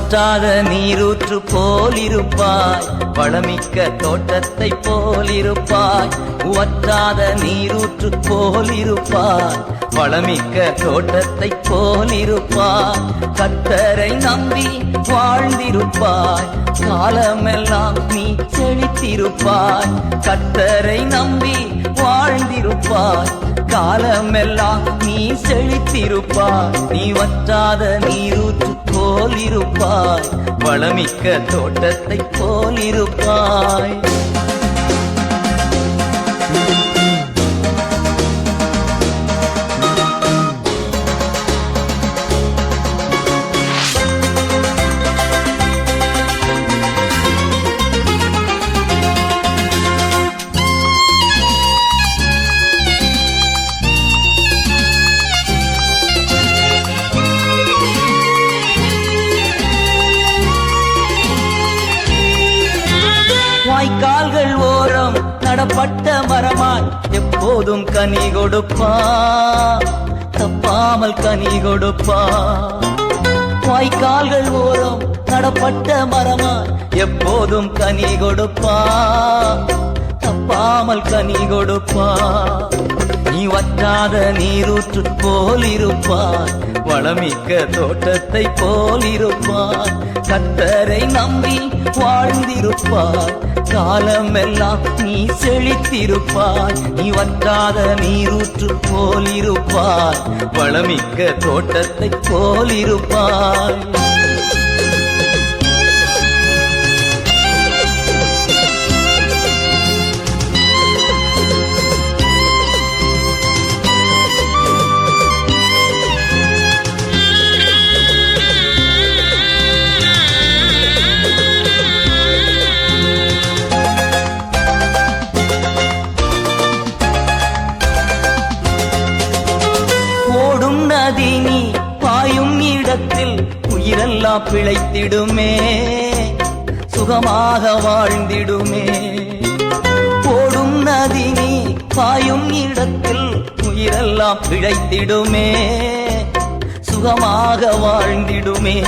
வற்றாத நீரூற்று போலிருப்பாய், வளமிக்க தோட்டத்தை போலிருப்பாய். வற்றாத நீரூற்று போலிருப்பாய், வளமிக்க தோட்டத்தை போலிருப்பாய். கர்த்தரை நம்பி வாழ்ந்திருப்பாய், காலமெல்லாம் நீ செழித்திருப்பாய். கர்த்தரை நம்பி வாழ்ந்திருப்பாய், காலமெல்லாம் நீ செழித்திருப்பாய். நீ வற்றாத நீரூற்று போலிருப்பாய், வளமிக்க தோட்டத்தை போலிருப்பாய். வாய்க்கால்கள் ஓரம் நடப்பட்ட மரமாய் எப்போதும் கனி கொடுப்பா, தப்பாமல் கனி கொடுப்பா. வாய்க்கால்கள் ஓரம் நடப்பட்ட மரமாய் எப்போதும் கனி கொடுப்பா, தப்பாமல் கனி கொடுப்பா. நீ வற்றாத நீரூற்று போலிருப்பாய், வளமிக்க தோட்டத்தை போலிருப்பாய். கர்த்தரை நம்பி வாழ்ந்திருப்பாய், காலமெல்லாம் நீ செழித்திருப்பாய். நீ வற்றாத நீரூற்று போலிருப்பாய், வளமிக்க தோட்டத்தை போலிருப்பாய். நீ பாயும் இடத்தில் உயிரெல்லாம் பிழைத்திடுமே, சுகமாக வாழ்ந்திடுமே. ஓடும் நதி நீ பாயும் இடத்தில் உயிரெல்லாம் பிழைத்திடுமே, சுகமாக வாழ்ந்திடுமே.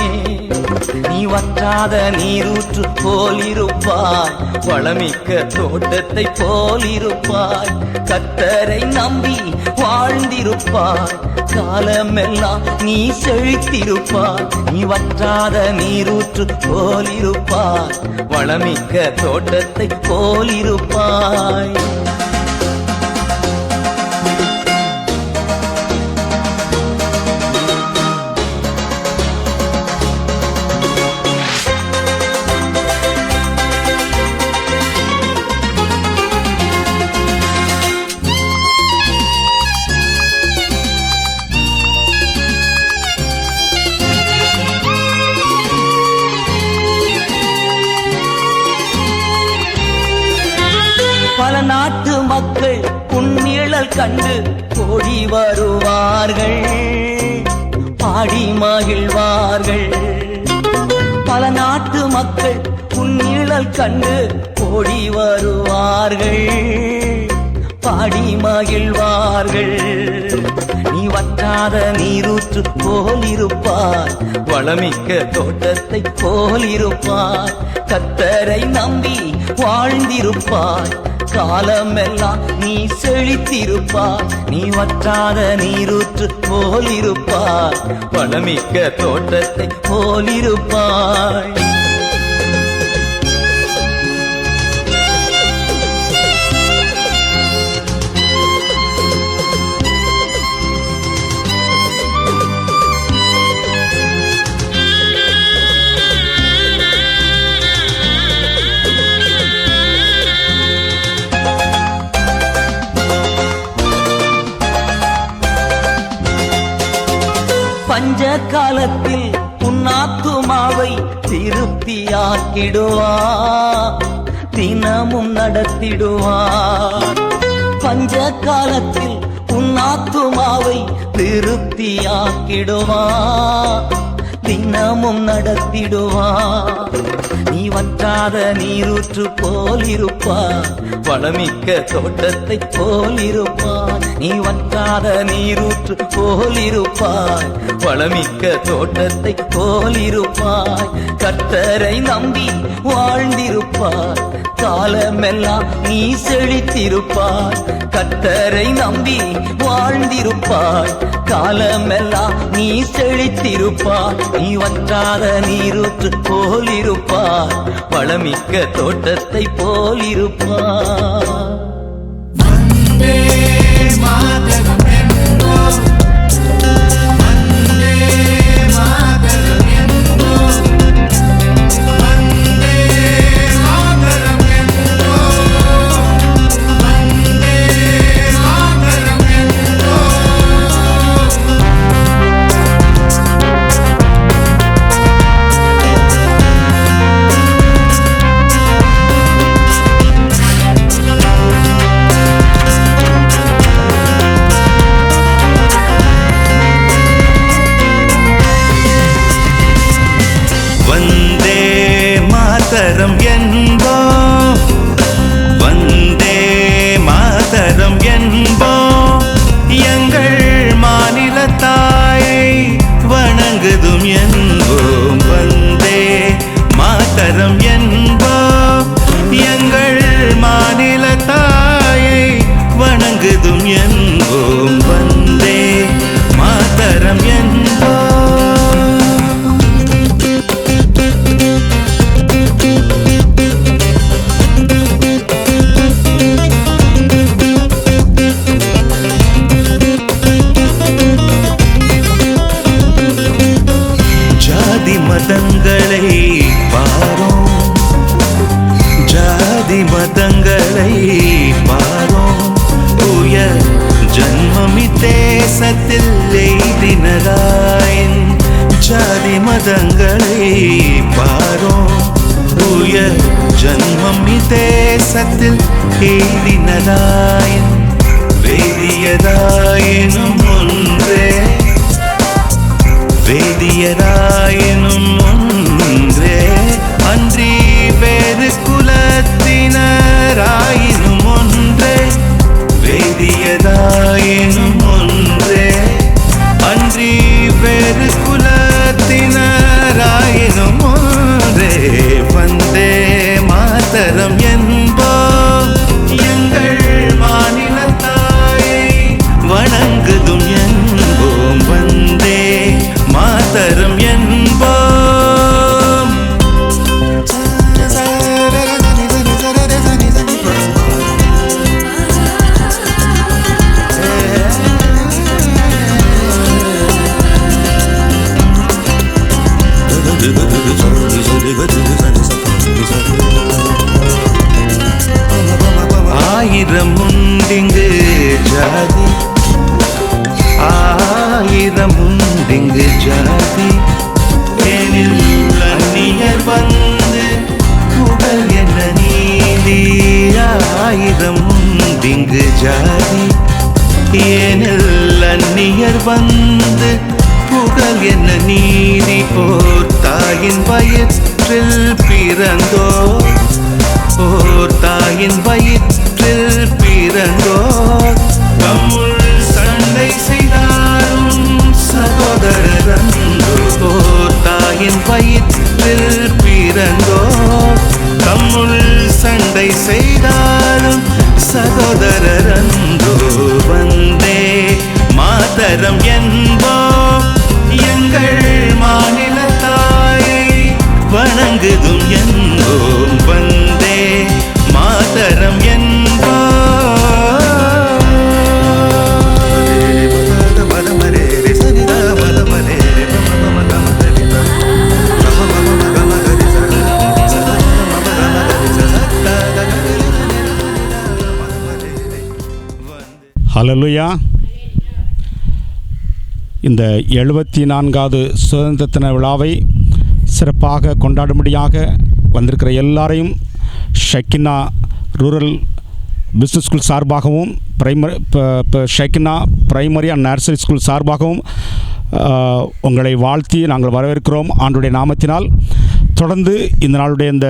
நீ வற்றாத நீரூற்று போலிருப்பாய், வளமிக்க தோட்டத்தை போலிருப்பாய். கர்த்தரை நம்பி வாழ்ந்திருப்பாய், காலமெல்லாம் நீ செழித்திருப்பாய். நீ வற்றாத நீரூற்று போலிருப்பாய், வளமிக்க தோட்டத்தை போலிருப்பாய். பல நாட்டு மக்கள் உன் நிழல் கண்டு ஓடி வருவார்கள், பாடி மகிழ்வார்கள். பல நாட்டு மக்கள் உன் நிழல் கண்டு ஓடி வருவார்கள், பாடி மகிழ்வார்கள். நீ வற்றாத நீரூற்று போலிருப்பாய், வளமிக்க தோட்டத்தை போலிருப்பாய். கர்த்தரை நம்பி வாழ்ந்திருப்பாய், காலமெல்லாம் நீ செழித்திருப்பாய். நீ வற்றாத நீரூற்று போலிருப்பாய், வளமிக்க தோட்டத்தை போலிருப்பாய். பஞ்ச காலத்தில் உன் ஆத்துமாவை திருப்தியாக்கிடுவார், தினமும் நடத்திடுவார். பஞ்ச காலத்தில் உன் ஆத்துமாவை திருப்தியாக்கிடுவார், தினமும் நடத்திடுவார். நீ வற்றாத நீரூற்று போலிருப்பார், வளமிக்க தோட்டத்தை போலிருப்பார். நீ வற்றாத நீரூற்று போலிருப்பாய், வளமிக்க தோட்டத்தை போலிருப்பாய். கர்த்தரை நம்பி வாழ்ந்திருப்பாய், காலமெல்லாம் நீ செழித்திருப்பாய். கர்த்தரை நம்பி வாழ்ந்திருப்பாய், காலமெல்லாம் நீ செழித்திருப்பாய். நீ வற்றாத நீரூற்று போலிருப்பாய், வளமிக்க தோட்டத்தை போலிருப்பாய். வந்தே மாதரம் என்போம், வந்தே மாதரம் என்போம், வந்தே மாதரம் என்போம், வந்தே மாதரம் என்போம். வந்தே மாதரம் என்போம், வந்தே மாதரம் என்போம். எங்கள் மாநில தாயை வணங்குதும் என்போம். வந்தே மாதரம் என்போம். எங்கள் மாநில தாயை வணங்குதும் என்போம். வந்தே மாதரம் என்போம். ஜாதி மதங்களை பாரோம், ஜாதி மதங்களை பாரோம். உயர் ஜன்மமி தேசத்தில் எய்தினராயின் ஜாதி மதங்களை பாரோம். உயர் ஜன்மமி தேசத்தில் எய்தினராயின் வேதியராயினும் ஒன்றே, வேதியராயினும் ஒன்றே, அன்றி வேறு குலத்தினராயினும் ஒன்றே. வேதியராயினும் ஒன்றே, அன்றி வேறு குலத்தினராயினும் ஒன்றே. வந்தே மாதரம் என்போம். எங்கள் மாநில தாயை வணங்குதும் என்போம். வந்தே மாதரம் என்போம். ஆயிரம் உண்டிங்கு ஜாதி, ஆயிரம் உண்டிங்கு ஜாதி. எனில் அந்நியர் வந்து புகழ் என்ன நீதி. ஆயிரம் உண்டிங்கு ஜாதி, ஏனில் அந்நியர் வந்து புகழ் என்ன நீதி. ஓர் தாயின் வயிற்றில் பிறந்தோர், ஓர் தாயின் வயிற்றில் பிறந்தோர். தம்முள் சண்டை செய்தாலும் சகோதரரன்றோ. ஓர் தாயின் வயிற்றில் பிறந்தோர். தம்முள் சண்டை செய்தாலும் சகோதரரன்றோ. வந்தே மாதரம் என்போம். எங்கள் மாநில தாயை வணங்குதும் என்போம். வந்தே மாதரம் என்போம். ஹல்லேலூயா. இந்த 74வது சுதந்திர தின விழாவை சிறப்பாக கொண்டாடும்படியாக வந்திருக்கிற எல்லாரையும் ஷக்கினா ரூரல் பிஸ்னஸ் ஸ்கூல் சார்பாகவும் Sakina primary and nursery school சார்பாகவும் உங்களை வாழ்த்தி நாங்கள் வரவேற்கிறோம் ஆண்டுடைய நாமத்தினால். தொடர்ந்து இந்த நாளுடைய இந்த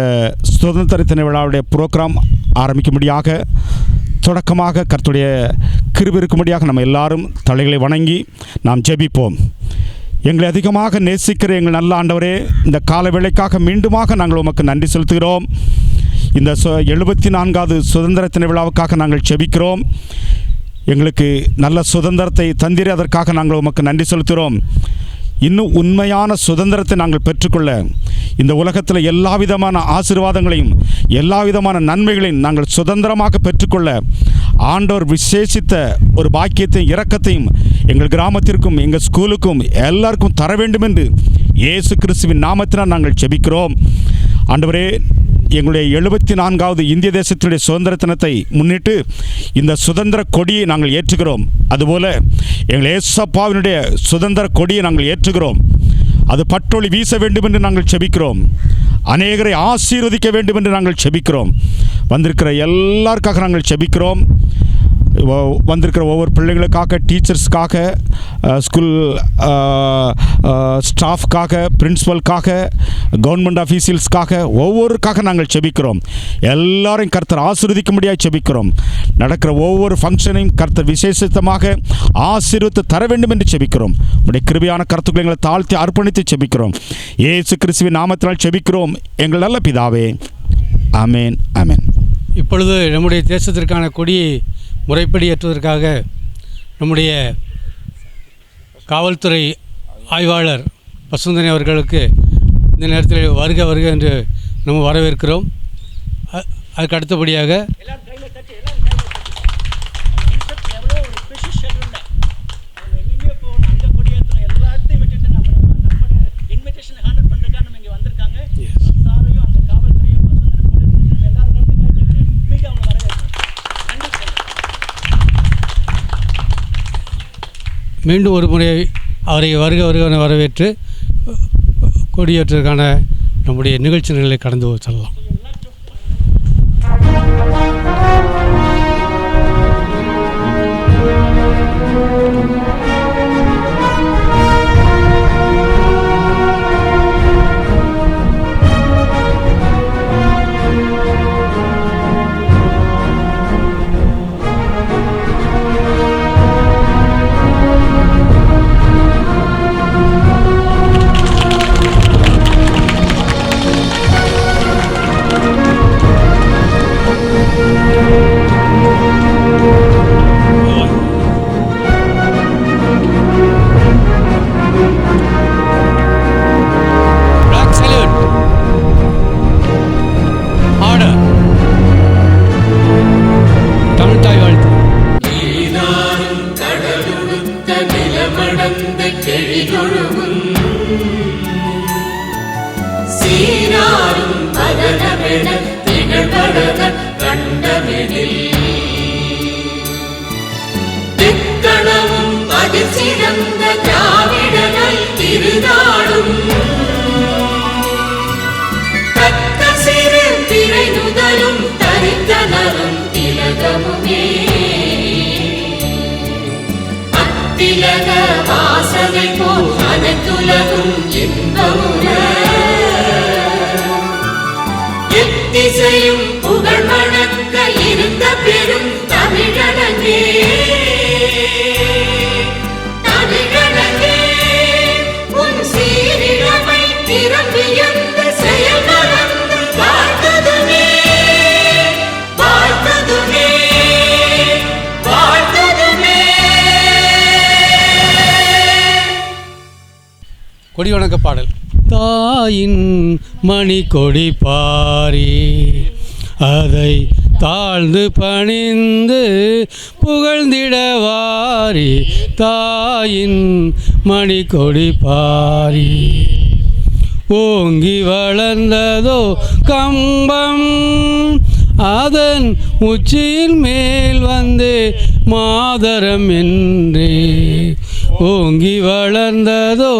சுதந்திர தின விழாவுடைய புரோகிராம் ஆரம்பிக்கும்படியாக தொடக்கமாக கர்த்தருடைய கிருபை இருக்கும்படியாக நம்ம எல்லாரும் தலைகளை வணங்கி நாம் ஜெபிப்போம். எங்களை அதிகமாக நேசிக்கிற எங்கள் நல்ல ஆண்டவரே, இந்த கால வேளைக்காக மீண்டுமாக நாங்கள் உமக்கு நன்றி செலுத்துகிறோம். இந்த 74வது சுதந்திர தின விழாவுக்காக நாங்கள் ஜெபிக்கிறோம். எங்களுக்கு நல்ல சுதந்திரத்தை தந்திர அதற்காக நாங்கள் உமக்கு நன்றி செலுத்துகிறோம். இன்னும் உண்மையான சுதந்திரத்தை நாங்கள் பெற்றுக்கொள்ள இந்த உலகத்தில் எல்லா விதமான ஆசீர்வாதங்களையும் எல்லா விதமான நன்மைகளையும் நாங்கள் சுதந்திரமாக பெற்றுக்கொள்ள ஆண்டவர் விசேஷித்த ஒரு பாக்கியத்தையும் இரக்கத்தையும் எங்கள் கிராமத்திற்கும் எங்கள் ஸ்கூலுக்கும் எல்லாருக்கும் தர வேண்டும் என்று இயேசு கிறிஸ்துவின் நாமத்தினால் நாங்கள் ஜெபிக்கிறோம். ஆண்டவரே, எங்களுடைய 74வது இந்திய தேசத்துடைய சுதந்திர தினத்தை முன்னிட்டு இந்த சுதந்திர கொடியை நாங்கள் ஏற்றுகிறோம். அதுபோல் எங்கள் ஏசப்பாவினுடைய சுதந்திர கொடியை நாங்கள் ஏற்றுகிறோம். அது பட்டொளி வீச வேண்டும் என்று நாங்கள் செபிக்கிறோம். அநேகரை ஆசீர்வதிக்க வேண்டும் என்று நாங்கள் செபிக்கிறோம். வந்திருக்கிற எல்லாருக்காக நாங்கள் செபிக்கிறோம். வந்திருக்கிற ஒவ்வொரு பிள்ளைகளுக்காக, டீச்சர்ஸ்க்காக, ஸ்கூல் ஸ்டாஃப்காக, பிரின்ஸிபலுக்காக, கவர்மெண்ட் ஆஃபீஸியல்ஸ்க்காக, ஒவ்வொருக்காக நாங்கள் செபிக்கிறோம். எல்லாரையும் கர்த்தர் ஆசீர்வதிக்கும்படியாக செபிக்கிறோம். நடக்கிற ஒவ்வொரு ஃபங்க்ஷனையும் கர்த்தர் விசேஷமாக ஆசீர்வதித்து தர வேண்டும் என்று செபிக்கிறோம். உடைய கிருபையான கருத்துக்களை எங்களை தாழ்த்தி அர்ப்பணித்து செபிக்கிறோம். இயேசு கிறிஸ்துவின் நாமத்தினால் செபிக்கிறோம் எங்கள் நல்ல பிதாவே. ஆமேன், ஆமேன். இப்பொழுது நம்முடைய தேசத்திற்கான கொடியை முறைப்படி ஏற்றுவதற்காக நம்முடைய காவல்துறை ஆய்வாளர் பசுந்தனி அவர்களுக்கு இந்த நேரத்தில் வருக வருக என்று நம்ம வரவேற்கிறோம். அதுக்கு அடுத்தபடியாக மீண்டும் ஒரு முறை அவரை வருக வருக வரவேற்று கொடியேற்றதற்கான நம்முடைய நிகழ்ச்சி நிலையை கடந்து செல்லலாம். எத்திசையும் புகழ் மணக்க இருந்த பெரும் தமிழனே, தமிழனே உன் சீரிழமை திறம்பியந்த செயல் மறந்து வாழ்த்ததுமே, வாழ்த்ததுமே, வாழ்த்ததுமே. கொடி வணக்க பாடல். தாயின் மணி கொடி பாரி, அதை தாழ்ந்து பணிந்து புகழ்ந்திடவாரி. தாயின் மணி கொடி பாரி, ஓங்கி வளர்ந்ததோ கம்பம், அதன் உச்சியின் மேல் வந்து மாதரம் என்றே. ஓங்கி வளர்ந்ததோ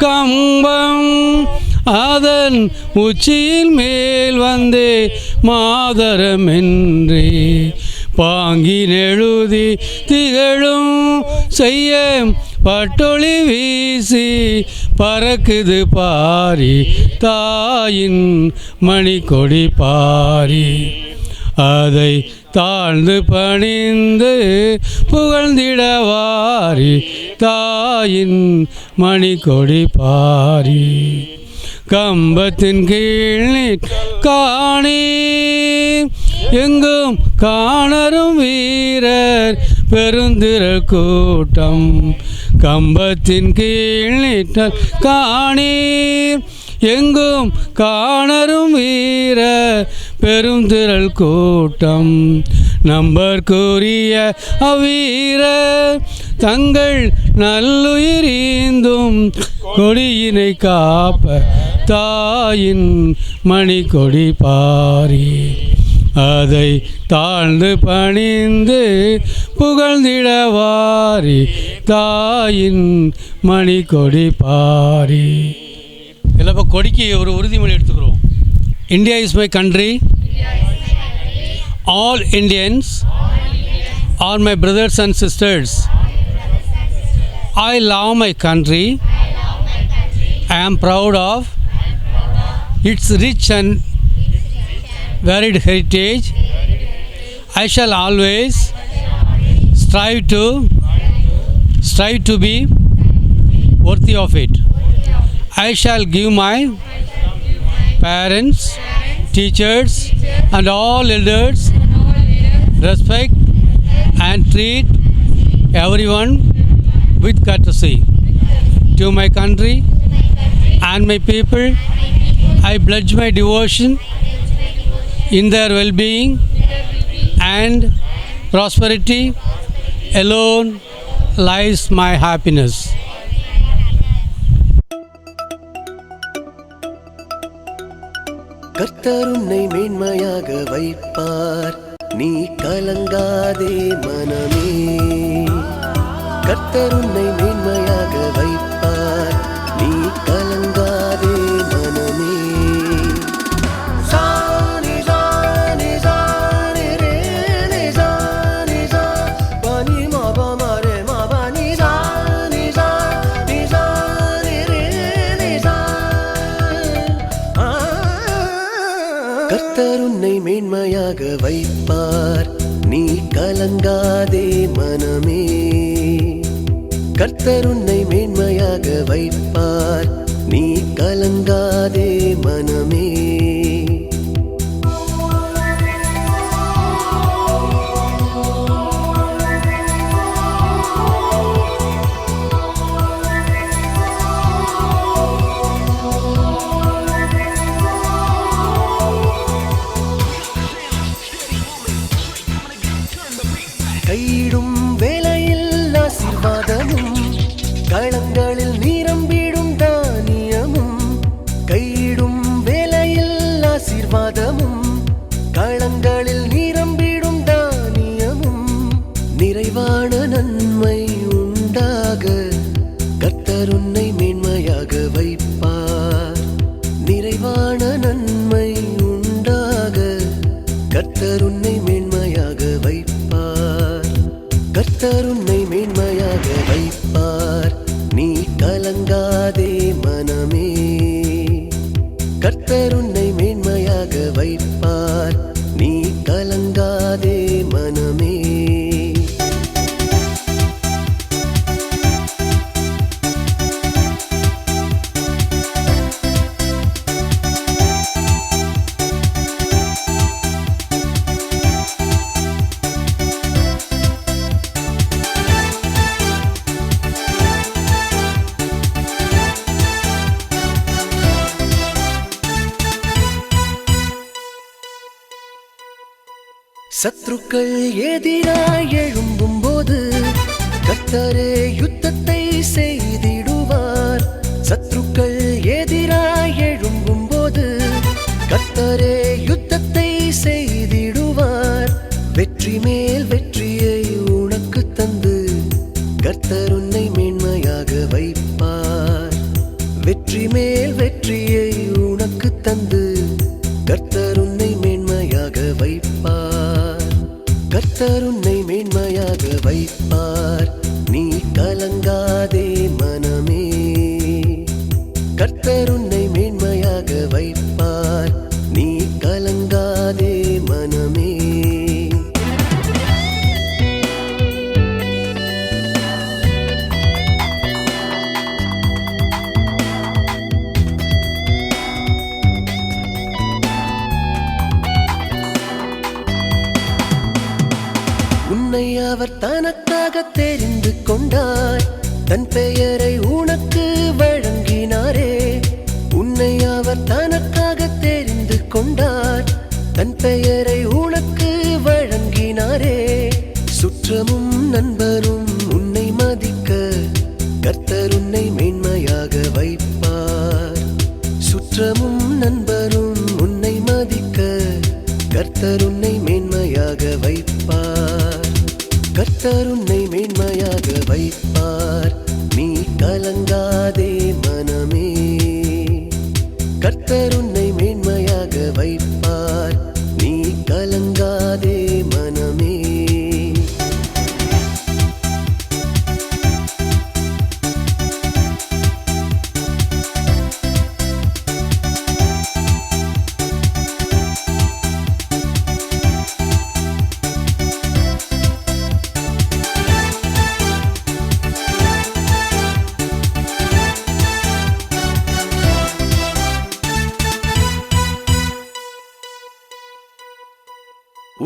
கம்பம், அதன் உச்சியின் மேல் வந்து மாதரம் என்றே. பாங்கி நெழுதி திகழும் செய்ய பட்டொளி வீசி பறக்குது பாரி தாயின் மணிக்கொடி பாரி. அதை தாழ்ந்து பணிந்து புகழ்ந்திடவாரி தாயின் மணிக்கொடி பாரி. கம்பத்தின் கீழ் காணீர் எங்கும் காணரும் வீரர் பெருந்திரள் கூட்டம். கம்பத்தின் கீழ் காணீர் எங்கும் காணரும் வீர பெருந்திரள் கூட்டம். நம்பர்க்குரிய அவ்வீரர் தங்கள் நல்லுயிரீந்தும் கொடியினை காப்ப தாயின் மணிக்கொடி பாரி. அதை தாழ்ந்து பணிந்து புகழ்ந்திடவாரி தாயின் மணிக்கொடி பாரி. இதில் இப்போ கொடிக்கு ஒரு உறுதிமொழி எடுத்துக்கிறோம். India is my country. All Indians are my brothers and sisters. I love my country. I am proud of its rich and varied heritage. I shall always strive to be worthy of it. I shall give my parents, teachers and all elders respect and treat everyone with courtesy. To my country and my people, I pledge my devotion in their well-being and prosperity. Alone lies my happiness. கர்த்தர் உன்னை மேன்மையாக வைப்பார், நீ கலங்காதே மனமே. கர்த்தர் உன்னை மேன்மையாக வைப்பார், நீ கலங்காதே மனமே. சானி சானி சானி ரே நி சானி சா பனி மப மரே மபனி சானி சானி சானி ரே நி சா. கர்த்தர் உன்னை மேன்மையாக வைப்பார், நீ கலங்காதே மனமே. கர்த்தர் உன்னை மேன்மையாக வைப்பார், நீ கலங்காதே மனமே. கையிடும் வேளையில் ஆசீர்வாதமும், களங்களில் நிரம்பிடும் தானியமும். கையிடும் வேளையில் ஆசீர்வாதமும், களங்களில் நிரம்பிடும் தானியமும். நிறைவான நன்மை உண்டாக கர்த்தர் உன்னை மேன்மையாக வைப்பார். நிறைவான நன்மை உண்டாக கர்த்தர் உன்னை மேன்மையாக வைப்பார். கர்த்தர் உன்னை மேன்மையாக வைப்பார், நீ கலங்காதே மனமே. கர்த்தர் உன்னை மேன்மையாக வைப்பார், நீ கலங்காதே மனமே. சத்ருக்கள் எதிராய் எழும்பும் போது கர்த்தரே யுத்தத்தை செய்திடுவார். சத்ருக்கள் எதிராய் எழும்பும் போது கர்த்தரே யுத்தத்தை செய்திடுவார். வெற்றி மேல் வெற்றியை உனக்கு தந்து கர்த்தர் உன்னை மேன்மையாக வைப்பார். வெற்றி மேல் வெற்றியை உனக்கு தந்து கர்த்தர் உன்னை மேன்மையாக வைப்பார். கர்த்தர் உன்னை மேன்மையாக வைப்பார், நீ கலங்காதே கலங்காதே மனமே, கர்த்தர் உன்னை மேன்மையாக வைப்பார். நீ கலங்காதே மனமே. உன்னை அவர் தனக்காக தெரிந்து கொண்டார், தன் பெயரை உனக்கு வழங்கினாரே. உன்னை அவர் தனக்காக தெரிந்து கொண்டார், தன் பெயரை உனக்கு வழங்கினாரே. சுற்றமும் நண்பரும் உன்னை மதிக்க கர்த்தர் உன்னை மேன்மையாக வைப்பார். சுற்றமும் நண்பரும் உன்னை மதிக்க கர்த்தர் உன்னை மேன்மையாக வைப்பார். கர்த்தர் உன்னை மேன்மையாக வைப்பார். நீ கலங்காதே மனமே, கர்த்தர் உன்னை மேன்மையாக வைப்பார். நீ கலங்காதே மனமே.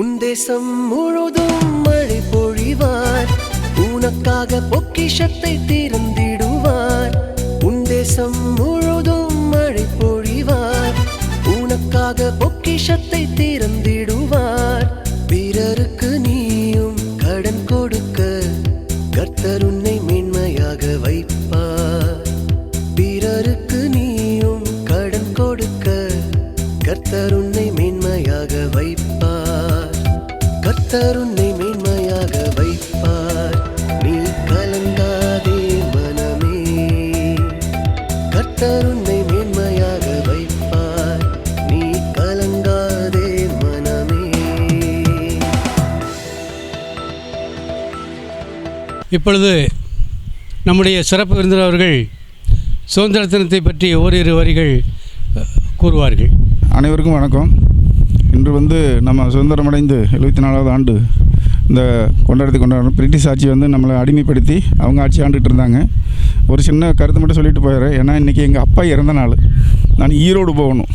உன் தேசம் முழுதும் மழை பொழிவார், உனக்காக பொக்கிஷத்தை திறந்திடுவார். உன் தேசம் முழுதும் மழை பொழிவார், உனக்காக பொக்கிஷத்தை திறந்திடுவார். பிறருக்கு நீயும் கடன் கொடுக்க கர்த்தர் உன்னை மேன்மையாக வைப்பார். பிறருக்கு நீயும் கடன் கொடுக்க கர்த்தர் உன்னை மேன்மையாக வைப்பார். கர்த்தர் உன்னை மேன்மையாக வைப்பார். நீ கலங்காதே மனமே, கர்த்தர் உன்னை மேன்மையாக வைப்பார். நீ கலங்காதே மனமே. இப்பொழுது நம்முடைய சிறப்பு விருந்தினர் அவர்கள் சுதந்திர தினத்தை பற்றி ஓரிரு வரிகள் கூறுவார்கள். அனைவருக்கும் வணக்கம். இன்று நம்ம சுதந்திரமடைந்து 74வது ஆண்டு இந்த கொண்டாடுறோம். பிரிட்டிஷ் ஆட்சி நம்மளை அடிமைப்படுத்தி அவங்க ஆட்சி ஆண்டுகிட்டு இருந்தாங்க. ஒரு சின்ன கருத்து மட்டும் சொல்லிட்டு போயிடுறேன். ஏன்னா இன்றைக்கி எங்கள் அப்பா இறந்த நாள். நான் ஈரோடு போகணும்.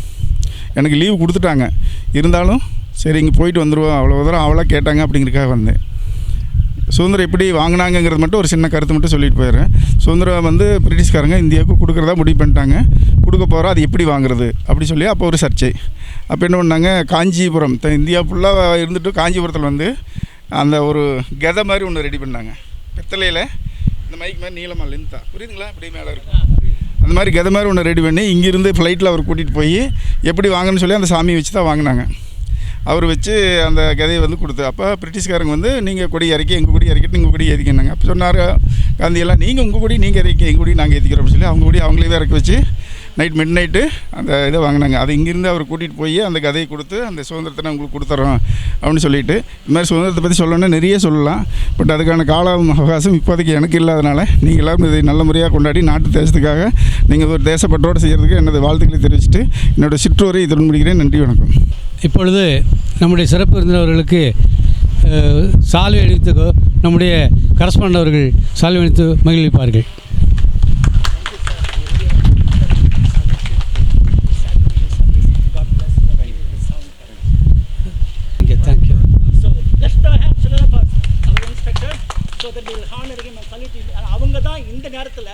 எனக்கு லீவு கொடுத்துட்டாங்க. இருந்தாலும் சரி இங்கே போயிட்டு வந்துடுவோம், அவ்வளோ தூரம் அவளாக கேட்டாங்க அப்படிங்கிறதுக்காக வந்தேன். சுதந்திரம் எப்படி வாங்கினாங்கிறது மட்டும் ஒரு சின்ன கருத்து மட்டும் சொல்லிட்டு போயிடுறேன். சுதந்திரம் பிரிட்டிஷ்காரங்க இந்தியாவுக்கு கொடுக்குறதா முடிவு பண்ணிட்டாங்க. கொடுக்க போகிறோம், அது எப்படி வாங்குறது அப்படி சொல்லி அப்போ ஒரு சர்ச்சை. அப்போ என்ன பண்ணாங்க, காஞ்சிபுரம் இந்தியா ஃபுல்லாக இருந்துட்டு காஞ்சிபுரத்தில் அந்த ஒரு கதை மாதிரி ஒன்று ரெடி பண்ணாங்க. பித்தளையில் இந்த மைக் மாதிரி நீளமாக லென்த்தாக, புரியுதுங்களா, இப்படி மேலே இருக்கும். அந்த மாதிரி கதை மாதிரி ஒன்று ரெடி பண்ணி இங்கேருந்து ஃப்ளைட்டில் அவர் கூட்டிகிட்டு போய் எப்படி வாங்கன்னு சொல்லி அந்த சாமியை வச்சு தான் வாங்கினாங்க. அவர் வச்சு அந்த கதையை கொடுத்து, அப்போ பிரிட்டிஷ்காரங்க நீங்கள் கொடி இறக்கி எங்கள் கொடி இறக்கிட்டு நீங்கள் கொடி ஏற்றிக்கினாங்க. அப்போ சொன்னார் காந்தியெல்லாம், நீங்கள் உங்கள் கொடி நீங்கள் இறக்கி எங்கள் கொடி நாங்கள் ஏற்றிக்கிறோம்னு சொல்லி அவங்க கொடி அவங்களே தான் இறக்கி வச்சு மிட் நைட்டு அந்த இதை வாங்கினாங்க. அது இங்கேருந்து அவர் கூட்டிகிட்டு போய் அந்த கதையை கொடுத்து அந்த சுதந்திரத்தை உங்களுக்கு கொடுத்துட்றோம் அப்படின்னு சொல்லிட்டு, இது மாதிரி சுதந்திரத்தை பற்றி சொல்லணும்னா நிறைய சொல்லலாம். பட் அதுக்கான கால அவகாசம் இப்போதைக்கு எனக்கு இல்லாதனால நீங்கள் எல்லோரும் இதை நல்ல முறையாக கொண்டாடி நாட்டு தேசத்துக்காக நீங்கள் ஒரு தேசப்பற்றோடு செய்கிறதுக்கு எனது வாழ்த்துக்களை தெரிவிச்சுட்டு என்னோடய சிற்றோரை இதன் முடிக்கிறேன். நன்றி, வணக்கம். இப்பொழுது நம்முடைய சிறப்பு விருந்தினர்களுக்கு சால்வை அணிவித்து நம்முடைய கரஸ்பாண்டன்ட் அவர்கள் சால்வை அணிவித்து மகிழ்விப்பார்கள். அவங்க தான் இந்த நேரத்தில்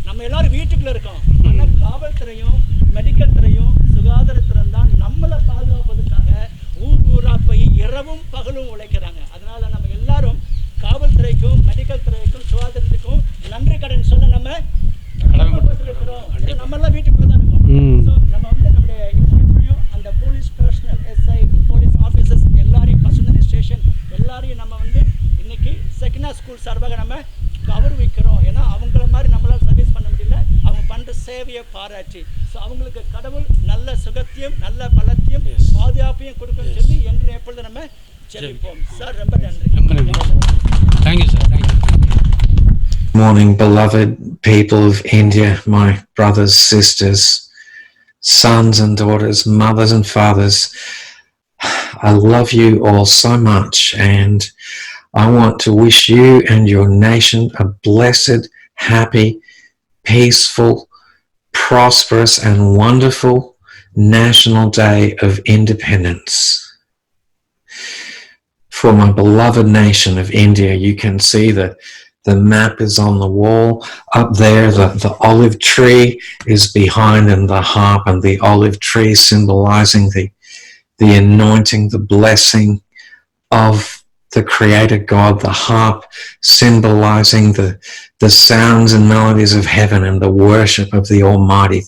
நம்ம எல்லாரும் வீட்டுக்குள்ளே இருக்கோம். ஆனால் காவல்துறையும் மெடிக்கல் துறையும் சுகாதாரத்துறையும் தான் நம்மளை பாதுகாப்பதற்காக ஊராக போய் இரவும் பகலும் உழைக்கிறாங்க. அதனால நம்ம எல்லாரும் காவல்துறைக்கும் மெடிக்கல் துறைக்கும் சுகாதாரத்துக்கும் நன்றி கடன் சொல்ல நம்ம கடமைப்பட்டிருக்கிறோம். நம்ம எல்லாம் வீட்டுக்குள்ளே தான் இருக்கோம். ஸோ நம்ம நம்முடைய இன்ஸ்பெக்டரையும் அந்த police personal SI police officers எல்லாரையும் பசுந்தனை ஸ்டேஷன் எல்லாரையும் நம்ம இன்னைக்கு செகினா ஸ்கூல் சார்பாக நம்ம கௌரவிக்கிறோம். ஏன்னா அவங்கள மாதிரி நம்மளால் சர்வீஸ் பண்ண முடியல, அவங்க பண்ணுற சேவையை பாராட்டி. ஸோ அவங்களுக்கு கடவுள் நல்ல சுகத்தையும் நல்ல பலத்தையும் பாதுகாப்பையும் கொடுக்கணும்னு சொல்லி என்று எப்பொழுது நம்ம ஜெபிப்போம். சார் ரொம்ப நன்றி. ரொம்ப நன்றி. Thank you sir. Thank you. Morning, beloved people of India, my brothers, sisters, sons and daughters, mothers and fathers. I love you all so much, and I want to wish you and your nation a blessed, happy, peaceful, prosperous, and wonderful National Day of Independence. For my beloved nation of India, you can see that the map is on the wall. Up there, the olive tree is behind, and the harp, and the olive tree symbolizing the anointing, the blessing of the Creator God, the harp symbolizing the sounds and melodies of heaven and the worship of the Almighty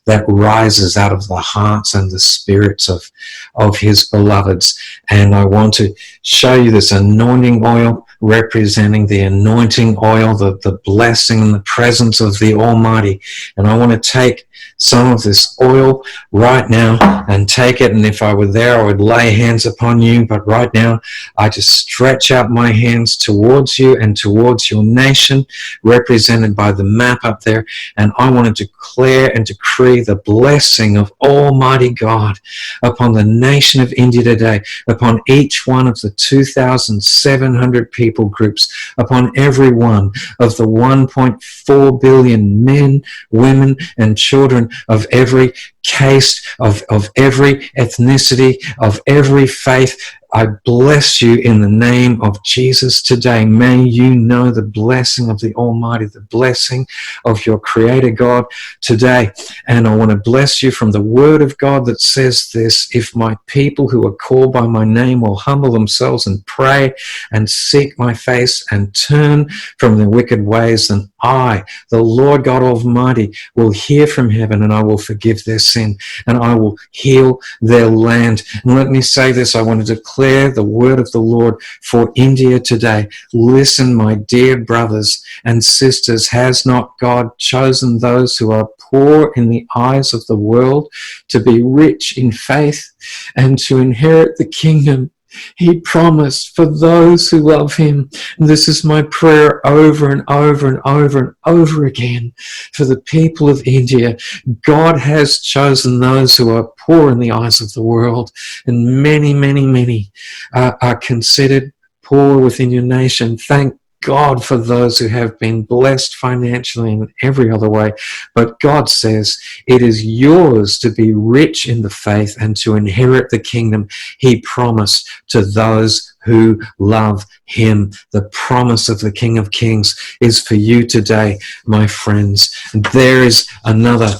that rises out of the hearts and the spirits of His beloveds. And I want to show you this anointing oil representing the anointing oil, the blessing and the presence of the Almighty. And I want to take some of this oil right now and take it, and if I were there I would lay hands upon you, but right now I just stretch out my hands towards you and towards your nation represented by the map up there, and I want to declare and decree the blessing of Almighty God upon the nation of India today, upon each one of the 2,700 people groups, upon every one of the 1.4 billion men, women and children of every caste, of every ethnicity, of every faith. I bless you in the name of Jesus today. May you know the blessing of the Almighty, the blessing of your Creator God today. And I want to bless you from the Word of God that says this: if my people who are called by my name will humble themselves and pray and seek my face and turn from their wicked ways, then I, the Lord God Almighty, will hear from heaven, and I will forgive their sin, and I will heal their land. And let me say this, I want to declare the word of the Lord for India today. Listen, my dear brothers and sisters, has not God chosen those who are poor in the eyes of the world to be rich in faith and to inherit the kingdom He promised for those who love Him? And this is my prayer over and over and over and over again for the people of India. God has chosen those who are poor in the eyes of the world, and many, many, many are considered poor within your nation. Thank God for those who have been blessed financially in every other way. But God says it is yours to be rich in the faith and to inherit the kingdom He promised to those who love Him. The promise of the King of Kings is for you today, my friends. There is another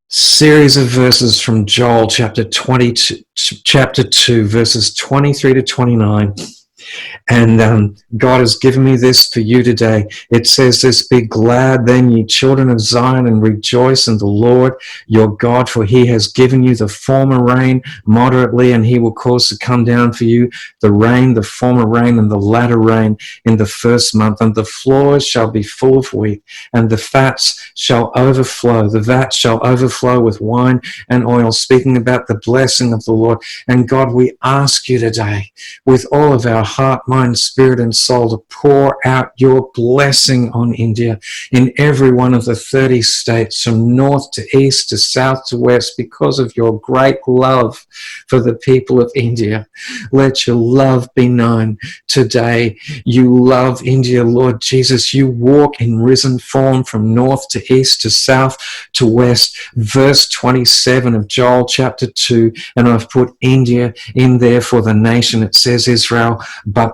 series of verses from Joel chapter 2, verses 23 to 29. And God has given me this for you today. It says this: be glad then, ye children of Zion, and rejoice in the Lord your God, for He has given you the former rain moderately, and He will cause to come down for you the rain, the former rain, and the latter rain in the first month. And the floors shall be full of wheat, and the fats shall overflow. The vat shall overflow with wine and oil, speaking about the blessing of the Lord. And God, we ask you today, with all of our heart, mind, spirit, and soul, to pour out your blessing on India in every one of the 30 states, from north to east to south to west, because of your great love for the people of India. Let your love be known today. You love India, Lord Jesus. You walk in risen form from north to east to south to west. Verse 27 of Joel chapter 2, and I've put India in there for the nation. It says Israel, but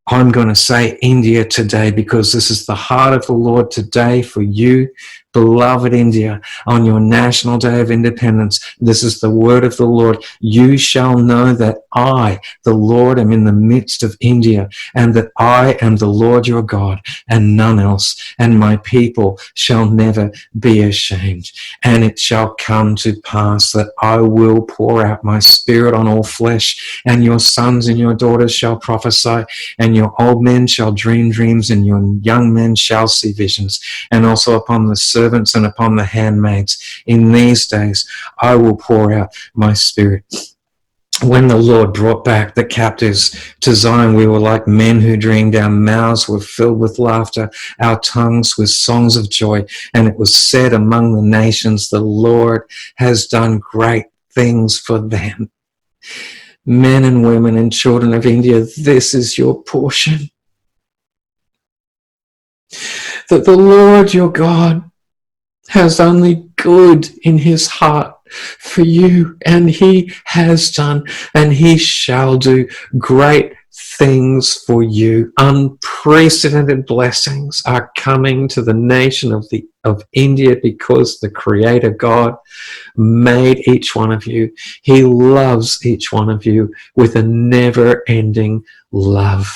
I'm going to say India today, because this is the heart of the Lord today for you, beloved India, on your National Day of Independence. This is the word of the Lord. You shall know that I, the Lord, am in the midst of India, and that I am the Lord your God, and none else, and my people shall never be ashamed. And it shall come to pass that I will pour out my spirit on all flesh, and your sons and your daughters shall prophesy, and your old men shall dream dreams, and your young men shall see visions. And also upon the servants and upon the handmaids in these days I will pour out my spirit. when the Lord brought back the captives to Zion, we were like men who dreamed. Our mouths were filled with laughter, our tongues with songs of joy. And it was said among the nations, the Lord has done great things for them. Men and women and children of India, this is your portion. That the Lord your God has only good in his heart for you, and he has done and he shall do great things for you. Unprecedented blessings are coming to the nation of India because the Creator God made each one of you. He loves each one of you with a never-ending love.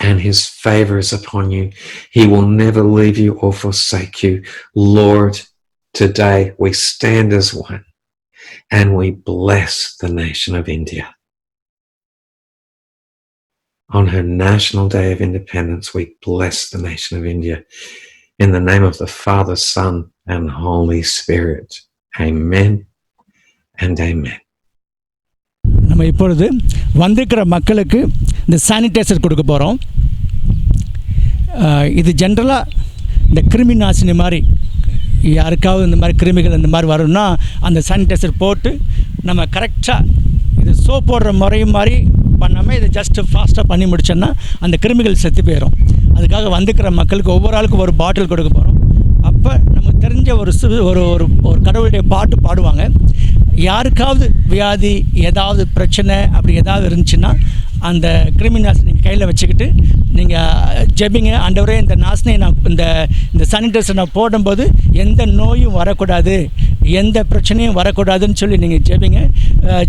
And his favor is upon you. He will never leave you or forsake you. Lord, today we stand as one and we bless the nation of India. On her National Day of Independence, we bless the nation of India. In the name of the Father, Son, and Holy Spirit. Amen and amen. நம்ம இப்பொழுது வந்திருக்கிற மக்களுக்கு இந்த sanitiser கொடுக்க போகிறோம். இது ஜென்ரலாக இந்த கிருமி நாசினி மாதிரி யாருக்காவது இந்த மாதிரி கிருமிகள் இந்த மாதிரி வரும்னா அந்த சானிடைசர் போட்டு நம்ம கரெக்டாக இது சோப் போடுற முறையும் மாதிரி பண்ணாமல் இதை ஜஸ்ட்டு ஃபாஸ்ட்டாக பண்ணி முடிச்சோன்னா அந்த கிருமிகள் செத்து போயிடும். அதுக்காக வந்துக்கிற மக்களுக்கு ஒவ்வொரு ஆளுக்கும் ஒரு பாட்டில் கொடுக்க போகிறோம். அப்போ நமக்கு தெரிஞ்ச ஒரு கடவுளுடைய பாட்டு பாடுவாங்க. யாருக்காவது வியாதி ஏதாவது பிரச்சனை அப்படி ஏதாவது இருந்துச்சுன்னா அந்த கிருமி நாசினி நீங்கள் கையில் வச்சுக்கிட்டு நீங்கள் ஜெபிங்க. ஆண்டவரே இந்த நாசினியை நான் இந்த சானிடைசர் நான் போடும்போது எந்த நோயும் வரக்கூடாது, எந்த பிரச்சனையும் வரக்கூடாதுன்னு சொல்லி நீங்கள் ஜெபிங்க.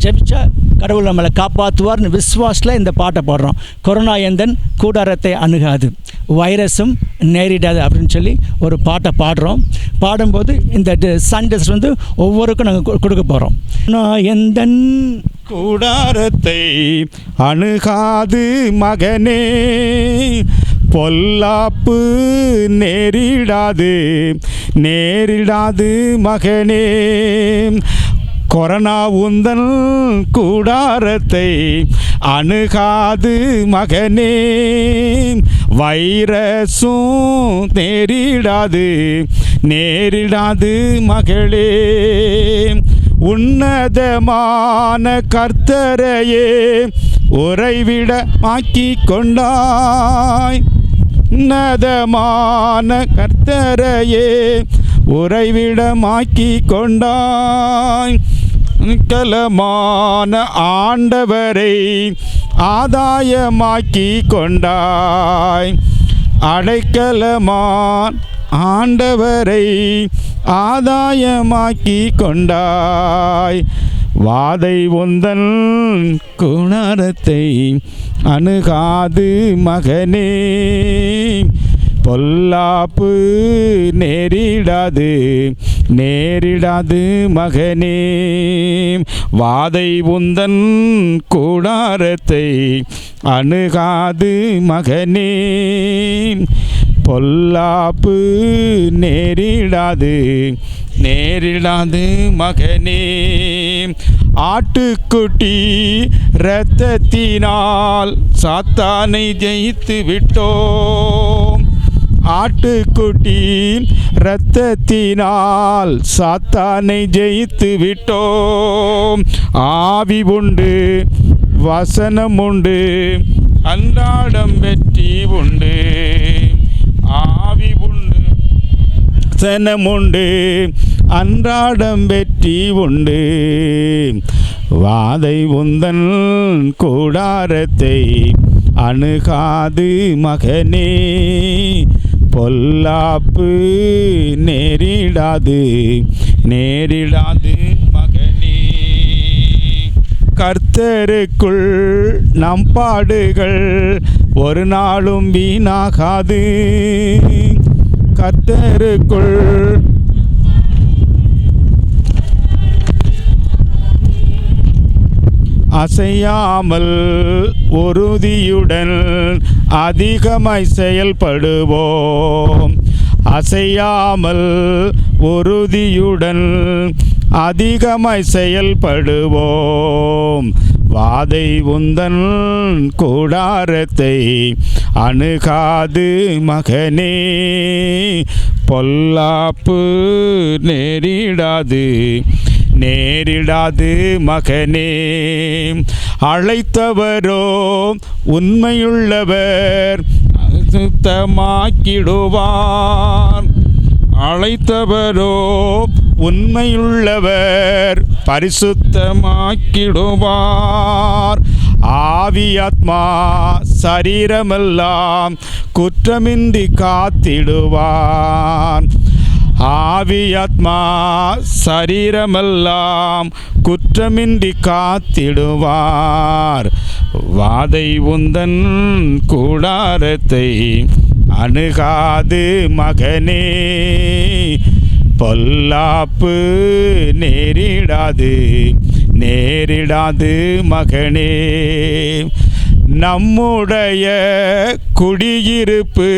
ஜெபிச்சா கடவுள் நம்மளை காப்பாற்றுவார்னு விஸ்வாஸில் இந்த பாட்டை பாடுறோம். கொரோனா எந்தன் கூடாரத்தை அணுகாது, வைரஸும் நேரிடாது அப்படின்னு சொல்லி ஒரு பாட்டை பாடுறோம். பாடும்போது இந்த சானிடைசர் வந்து ஒவ்வொருக்கும் நாங்கள் கொடுக்க போகிறோம். எந்தன் கூடாரத்தை அணுகாது மகனே, பொல்லாப்பு நேரிடாது மகனே. கொரோனா உந்தன் கூடாரத்தை அணுகாது மகனே, வைரஸும் நேரிடாது மகளே. உன்னதமான கர்த்தரையே உறைவிடமாக்கி கொண்டாய், உன்னதமான கர்த்தரையே உறைவிடமாக்கி கொண்டாய். கலமான ஆண்டவரை ஆதாயமாக்கி கொண்டாய், அடைக்கலமான் ஆண்டவரை ஆதாயமாக்கி கொண்டாய். வாதை உந்தன் குணரத்தை அணுகாது மகனே, பொல்லாப்பு நேரிடாது மகனே. வாதை உந்தன் கூடாரத்தை அணுகாது மகனே, பொல்லாப்பு நேரிடாது மகனே. ஆட்டுக்குட்டி இரத்தத்தினால் சாத்தானை ஜெயித்து விட்டோம், ஆட்டுக்குட்டி இரத்தத்தினால் சாத்தானை ஜெயித்து விட்டோம். ஆவி உண்டு, வசனம் உண்டு, அன்றாடம் வெற்றி உண்டு. ஆவி உண்டு, வசனம் உண்டு, அன்றாடம் வெற்றி உண்டு. வாதை உந்தன் கூடாரத்தை அணுகாது மகனே, பொல்லாப்பு நேரிடாது மகனே. கர்த்தருக்குள் நம் பாடுகள் ஒரு நாளும் வீணாகாது, கர்த்தருக்குள் அசையாமல் உறுதியுடன் அதிகமாய் செயல்படுவோம், அசையாமல் உறுதியுடன் அதிகமாய் செயல்படுவோம். வாதை உந்தன் கூடாரத்தை அணுகாது மகனே, பொல்லாப்பு நேரிடாது மகனே. அழைத்தவரோ உண்மையுள்ளவர், சுத்தமாக்கிடுவார். அழைத்தவரோ உண்மையுள்ளவர், பரிசுத்தமாக்கிடுவார். ஆவியாத்மா சரீரமெல்லாம் குற்றமின்றி காத்திடுவார். ஆவியாத்மா சரீரமெல்லாம் குற்றமின்றி காத்திடுவார். வாதை உந்தன் கூடாரத்தை அணுகாது மகனே, பொல்லாப்பு நேரிடாது மகனே. நம்முடைய குடியிருப்பு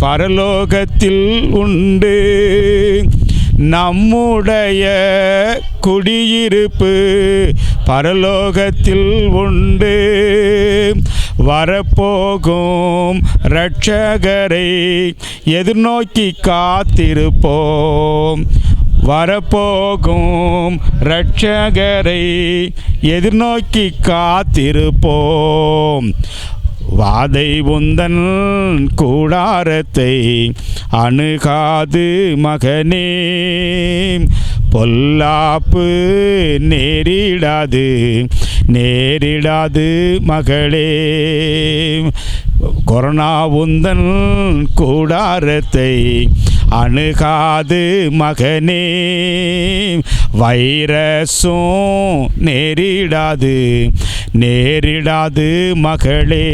பரலோகத்தில் உண்டு. நம்முடைய குடியிருப்பு பரலோகத்தில் உண்டு. வரப்போகும் இரட்சகரை எதிர்நோக்கி காத்திருப்போம். வரப்போகும் இரட்சகரை எதிர்நோக்கி காத்திருப்போம். வாதை உந்தன் கூடாரத்தை அணுகாது மகனே, பொல்லாப்பு நேரிடாது மகளே. கொரோனா உந்தன் கூடாரத்தை அணுகாது மகனே, வைரஸும் நேரிடாது மகளே.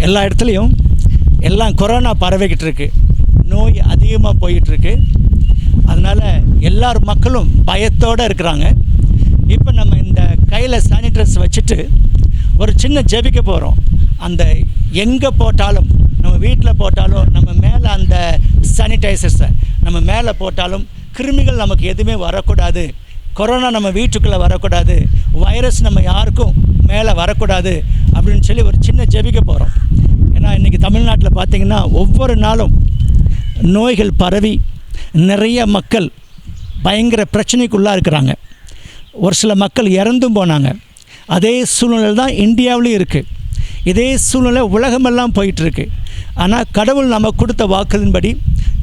எல்லா இடத்துலையும் எல்லாம் கொரோனா பரவிக்கிட்டு இருக்கு, நோய் அதிகமாக போயிட்டுருக்கு. அதனால் எல்லார் மக்களும் பயத்தோடு இருக்கிறாங்க. இப்போ நம்ம இந்த கையில் சானிடைசர்ஸ் வச்சுட்டு ஒரு சின்ன ஜெபிக்க போகிறோம். அந்த எங்கே போட்டாலும், நம்ம வீட்டில் போட்டாலும், நம்ம மேலே அந்த சானிடைசர்ஸை நம்ம மேலே போட்டாலும் கிருமிகள் நமக்கு எதுவுமே வரக்கூடாது, கொரோனா நம்ம வீட்டுக்குள்ளே வரக்கூடாது, வைரஸ் நம்ம யாருக்கும் மேலே வரக்கூடாது அப்படின்னு சொல்லி ஒரு சின்ன ஜெபிக்க போகிறோம். ஏன்னா இன்றைக்கி தமிழ்நாட்டில் பார்த்திங்கன்னா ஒவ்வொரு நாளும் நோய்கள் பரவி நிறைய மக்கள் பயங்கர பிரச்சனைக்குள்ளாக இருக்கிறாங்க. ஒரு சில மக்கள் இறந்தும் போனாங்க. அதே சூழ்நிலை தான் இந்தியாவிலையும் இருக்குது. இதே சூழ்நிலை உலகமெல்லாம் போயிட்டுருக்கு. ஆனால் கடவுள் நமக்கு கொடுத்த வாக்குறுதின்படி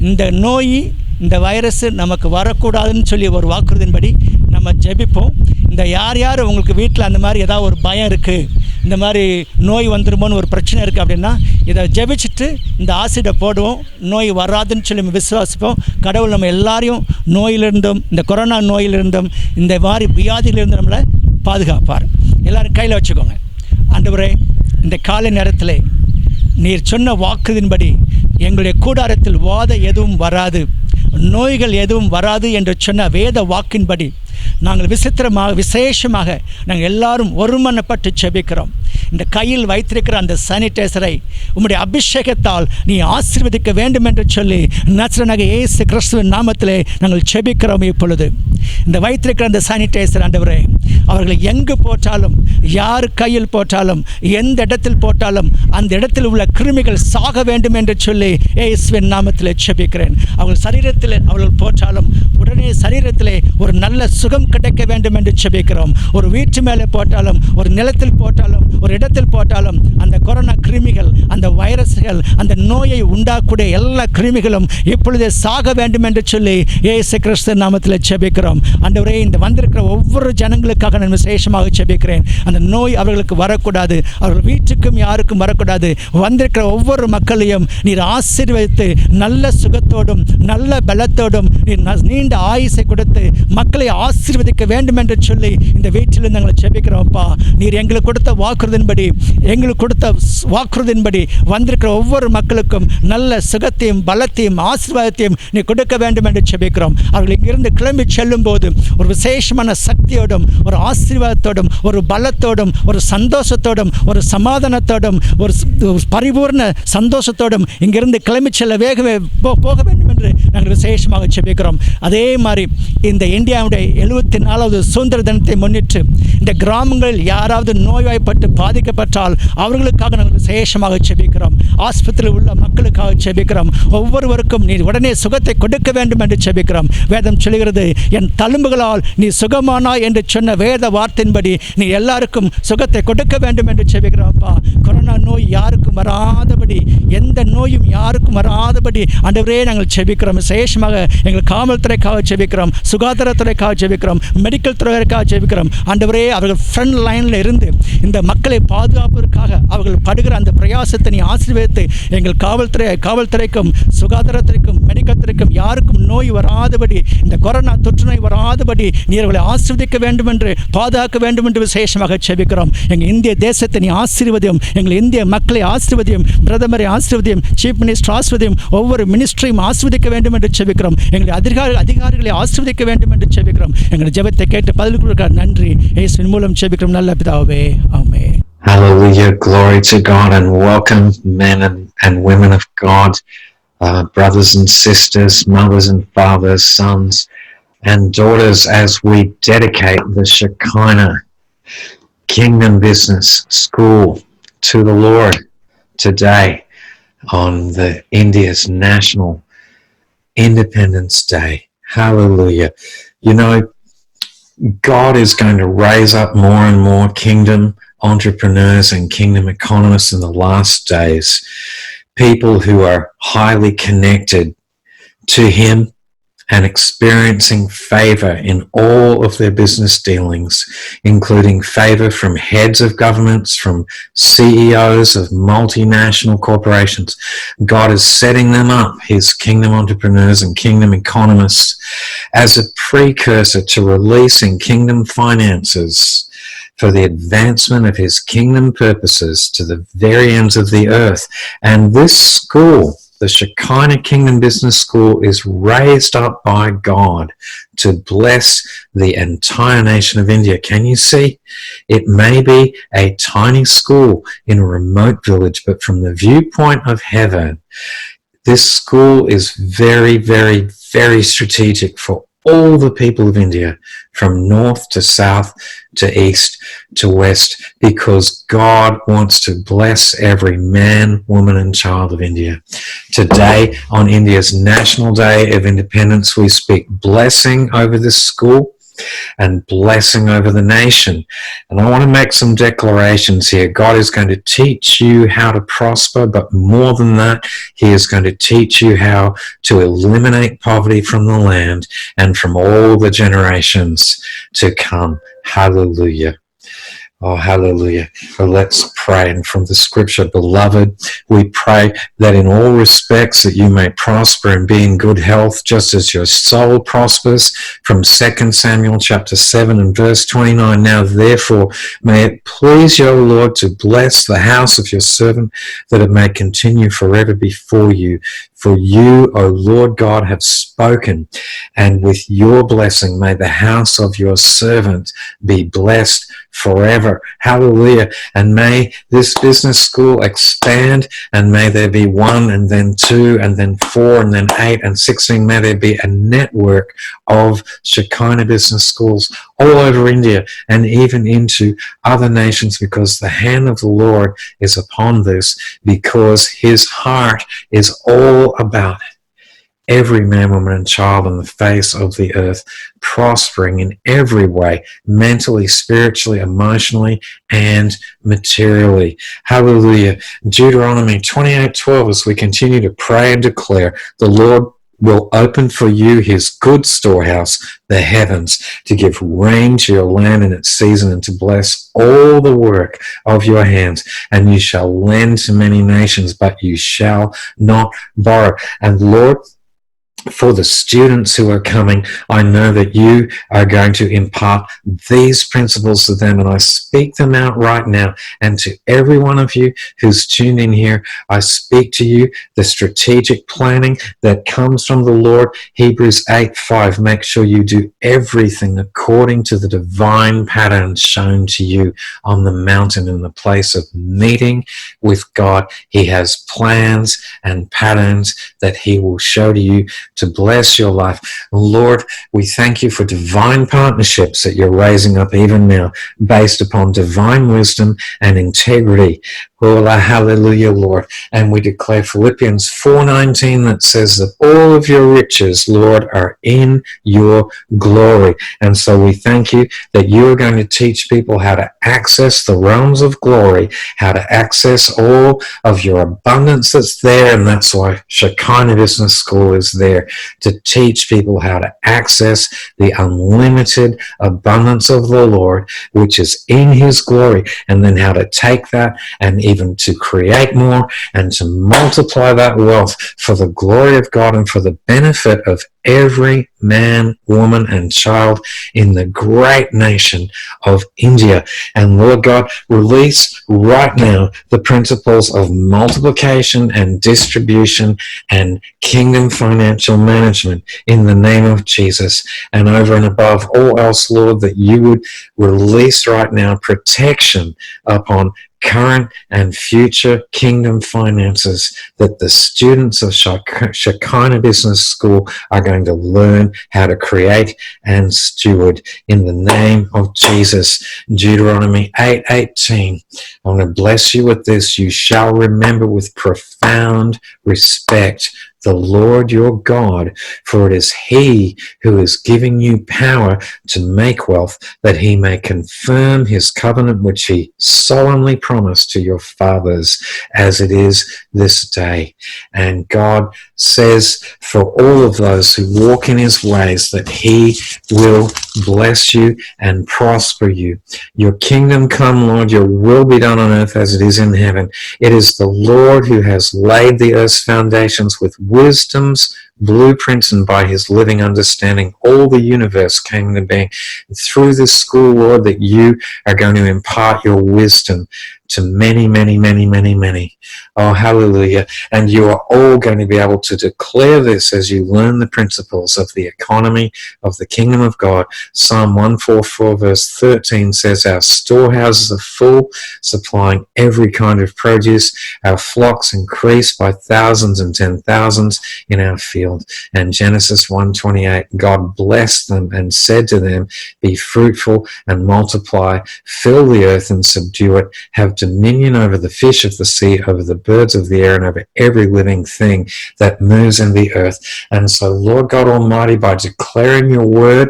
இந்த நோய், இந்த வைரஸ் நமக்கு வரக்கூடாதுன்னு சொல்லி ஒரு வாக்குறுதின்படி நம்ம ஜெபிப்போம். இந்த யார் யார் உங்களுக்கு வீட்டில் அந்த மாதிரி ஏதாவது ஒரு பயம் இருக்குது, இந்த மாதிரி நோய் வந்துருமோன்னு ஒரு பிரச்சனை இருக்குது அப்படின்னா இதை ஜெபிச்சுட்டு இந்த ஆசிடை போடுவோம். நோய் வராதுன்னு சொல்லி நம்ம விசுவாசிப்போம். கடவுள் நம்ம எல்லாரையும் நோயிலிருந்தும், இந்த கொரோனா நோயிலிருந்தும், இந்த மாதிரி வியாதியிலிருந்து நம்மளை பாதுகாப்பார். எல்லோரும் கையில் வச்சுக்கோங்க. ஆண்டவரே, இந்த காலை நேரத்தில் நீர் சொன்ன வாக்குதின்படி எங்களுடைய கூடாரத்தில் வாதை எதுவும் வராது, நோய்கள் எதுவும் வராது என்று சொன்ன வேத வாக்கின்படி நாங்கள் விசேஷமாக நாங்கள் எல்லாரும் ஒருமனப்பட்டு செபிக்கிறோம். இந்த கையில் வைத்திருக்கிற அந்த சானிடைசரை உம்முடைய அபிஷேகத்தால் நீ ஆசீர்வதிக்க வேண்டும் என்று சொல்லி நசரேயனாகிய இயேசு கிறிஸ்துவின் நாமத்திலே நாங்கள் செபிக்கிறோம். இப்பொழுது இந்த வைத்திருக்கிற அந்த சானிடைசர் ஆண்டவரே, அவர்கள் எங்கு போட்டாலும், யார் கையில் போட்டாலும், எந்த இடத்தில் போட்டாலும் அந்த இடத்தில் உள்ள கிருமிகள் சாக வேண்டும் என்று சொல்லி இயேசுவின் நாமத்திலே செபிக்கிறேன். அவர்கள் சரீரத்தில் அவர்கள் போட்டாலும் உடனே சரீரத்திலே ஒரு நல்ல சுகம் கிடைக்க வேண்டும் என்று செபிக்கிறோம். ஒரு வீட்டு மேலே போட்டாலும், ஒரு நிலத்தில் போட்டாலும், ஒரு இடத்தில் போட்டாலும் அந்த கொரோனா கிருமிகள், அந்த வைரஸ்கள், அந்த நோயை உண்டாக்கூடிய எல்லா கிருமிகளும் இப்பொழுதே சாக வேண்டும் என்று சொல்லி இயேசு கிறிஸ்து நாமத்தில் செபிக்கிறோம். ஆண்டவரே, இந்த வந்திருக்கிற ஒவ்வொரு ஜனங்களுக்காக நான் விசேஷமாக செபிக்கிறேன். அந்த நோய் அவர்களுக்கு வரக்கூடாது, அவர்கள் வீட்டுக்கும் யாருக்கும் வரக்கூடாது. வந்திருக்கிற ஒவ்வொரு மக்களையும் நீர் ஆசீர்வதித்து நல்ல சுகத்தோடும் நல்ல பலத்தோடும் நீர் நீண்ட ஆயுசை கொடுத்து மக்களை ஆசீர்வதிக்க வேண்டும் என்று சொல்லி இந்த வீட்டில் நாங்கள் செபிக்கிறோம்ப்பா. நீர் எங்களுக்கு கொடுத்த வாக்குறுதின்படி வந்திருக்கிற ஒவ்வொரு மக்களுக்கும் நல்ல சுகத்தையும் பலத்தையும் ஆசீர்வாதத்தையும் நீ கொடுக்க வேண்டும் என்று செபிக்கிறோம். அவர்கள் இங்கிருந்து கிளம்பி செல்லும் போது ஒரு விசேஷமான சக்தியோடும், ஒரு ஆசீர்வாதத்தோடும், ஒரு பலத்தோடும், ஒரு சந்தோஷத்தோடும், ஒரு சமாதானத்தோடும், ஒரு பரிபூர்ண சந்தோஷத்தோடும் இங்கிருந்து கிளம்பி செல்ல வேகவே போக வேண்டும் என்று நாங்கள் விசேஷமாக செபிக்கிறோம். அதே மாதிரி இந்த இந்தியாவுடைய 74வது சுதந்திர தினத்தை முன்னிட்டு இந்த கிராமங்களில் யாராவது நோய்வாய்ப்பட்டு பாதிக்கப்பட்டால் அவர்களுக்காக நாங்கள் விசேஷமாக செபிக்கிறோம். ஆஸ்பத்திரியில் உள்ள மக்களுக்காக செபிக்கிறோம். ஒவ்வொருவருக்கும் நீ உடனே சுகத்தை கொடுக்க வேண்டும் என்று செபிக்கிறோம். வேதம் சொல்கிறது, என் தழும்புகளால் நீ சுகமானா என்று சொன்ன வேத வார்த்தையின்படி நீ எல்லாருக்கும் சுகத்தை கொடுக்க வேண்டும் என்று செபிக்கிறோம்ப்பா. கொரோனா நோய் யாருக்கும் வராதபடி, எந்த நோயும் யாருக்கும் வராதபடி ஆண்டவரே நாங்கள் செபிக்கிறோம். விசேஷமாக எங்கள் காவல்துறைக்காக செபிக்கிறோம், சுகாதாரத்துறைக்காக செபிக்கிறோம், மெடிக்கல் துறைக்காக செபிக்கிறோம். ஆண்டவரே, அவர்கள் ஃப்ரண்ட் லைனில் இருந்து இந்த மக்களை பாதுகாப்பதற்காக அவர்கள் படுகிற அந்த பிரயாசத்தை நீ ஆசீர்வதித்து எங்கள் காவல்துறைக்கும் சுகாதாரத்துறைக்கும் மெடிக்கல் துறைக்கும் யாருக்கும் நோய் வராதபடி, இந்த கொரோனா தொற்று நோய் வராதபடி நீ அவர்களை ஆசீர்வதிக்க வேண்டும் என்று, பாதுகாக்க வேண்டும் என்று விசேஷமாக செபிக்கிறோம். எங்கள் இந்திய தேசத்தை நீ ஆசீர்வதியும், எங்கள் இந்திய மக்களை ஆசீர்வதியும், பிரதமரை ஆசீர்வதியும், சீஃப் மினிஸ்டர் ஆசீர்வதியும், ஒவ்வொரு மினிஸ்டரையும் ஆசீர்வதிக்க வேண்டும் என்று செபிக்கிறோம். எங்களை அதிகாரிகளை ஆசீர்வதிக்க வேண்டும் என்று செபிக்கிறோம். எங்கள் ஜெபத்தை கேட்டு பதில் கொடுக்க நன்றி. இயேசுவின் மூலம் செபிக்கிறோம் நல்ல பிதாவே, ஆமென். Hallelujah. Glory to God, and welcome men and women of God, brothers and sisters, mothers and fathers, sons and daughters, as we dedicate the Shekinah Kingdom Business School to the Lord today on the India's National Independence Day. Hallelujah. You know, God is going to raise up more and more kingdom entrepreneurs and kingdom economists in the last days, people who are highly connected to Him and experiencing favor in all of their business dealings, including favor from heads of governments, from CEOs of multinational corporations. God is setting them up, His kingdom entrepreneurs and kingdom economists, as a precursor to releasing kingdom finances for the advancement of His kingdom purposes to the very ends of the earth. And this school the Shekinah Kingdom Business School is raised up by God to bless the entire nation of India. Can you see? It may be a tiny school in a remote village, but from the viewpoint of heaven, this school is very, very, very strategic for all the people of India, from north to south to east to west, because God wants to bless every man, woman, and child of India. Today, on India's National Day of Independence, we speak blessing over this school and blessing over the nation. And I want to make some declarations here. God is going to teach you how to prosper, but more than that, he is going to teach you how to eliminate poverty from the land and from all the generations to come. Hallelujah. Oh, hallelujah. So let's pray. And from the scripture, beloved, we pray that in all respects that you may prosper and be in good health, just as your soul prospers. From 2 Samuel chapter 7 and verse 29. Now, therefore, may it please you, O Lord, to bless the house of your servant, that it may continue forever before you. For you, O Lord God, have spoken, and with your blessing may the house of your servant be blessed forever. Hallelujah. And may this business school expand, and may there be 1 and then 2 and then 4 and then 8 and 16. May there be a network of Shekinah business schools all over India and even into other nations, because the hand of the Lord is upon this, because his heart is all about every man, woman, and child on the face of the earth prospering in every way, mentally, spiritually, emotionally, and materially. Hallelujah. Deuteronomy 28:12, as we continue to pray and declare, the Lord will open for you his good storehouse, the heavens, to give rain to your land in its season, and to bless all the work of your hands. And you shall lend to many nations, but you shall not borrow. And Lord, for the students who are coming, I know that you are going to impart these principles to them, and I speak them out right now. And to every one of you who's tuned in here, I speak to you the strategic planning that comes from the Lord. Hebrews 8:5. Make sure you do everything according to the divine pattern shown to you on the mountain in the place of meeting with God. He has plans and patterns that he will show to you to bless your life. Lord, we thank you for divine partnerships that you're raising up even now, based upon divine wisdom and integrity. Oh, hallelujah, Lord. And we declare Philippians 4:19 that says that all of your riches, Lord, are in your glory. And so we thank you that you are going to teach people how to access the realms of glory, how to access all of your abundance that's there. And that's why Shekinah Business School is there, to teach people how to access the unlimited abundance of the Lord, which is in his glory, and then how to take that and even to create more and to multiply that wealth for the glory of God and for the benefit of every man, woman, and child in the great nation of India. And Lord God, release right now the principles of multiplication and distribution and kingdom financial management in the name of Jesus. And over and above all else, Lord, that you would release right now protection upon current and future kingdom finances, that the students of Shekinah Business School are going to learn how to create and steward in the name of Jesus. Deuteronomy 8:18. I want to bless you with this. You shall remember with profound respect the Lord your God, for it is he who is giving you power to make wealth, that he may confirm his covenant which he solemnly promised to your fathers, as it is this day. And God says for all of those who walk in his ways that he will bless you and prosper you. Your kingdom come, Lord, your will be done on earth as it is in heaven. It is the Lord who has laid the earth's foundations with wisdom's blueprints, and by his living understanding all the universe came into being. Through this school, Lord, that you are going to impart your wisdom to many, many, many, many, many. Oh, hallelujah. And you are all going to be able to declare this as you learn the principles of the economy of the kingdom of God. Psalm 144 verse 13 says, our storehouses are full, supplying every kind of produce. Our flocks increase by thousands and 10,000s in our field. And Genesis 1:28, God blessed them and said to them, be fruitful and multiply, fill the earth and subdue it, have dominion over the fish of the sea, over the birds of the air, and over every living thing that moves in the earth. And so, Lord God Almighty, by declaring your word,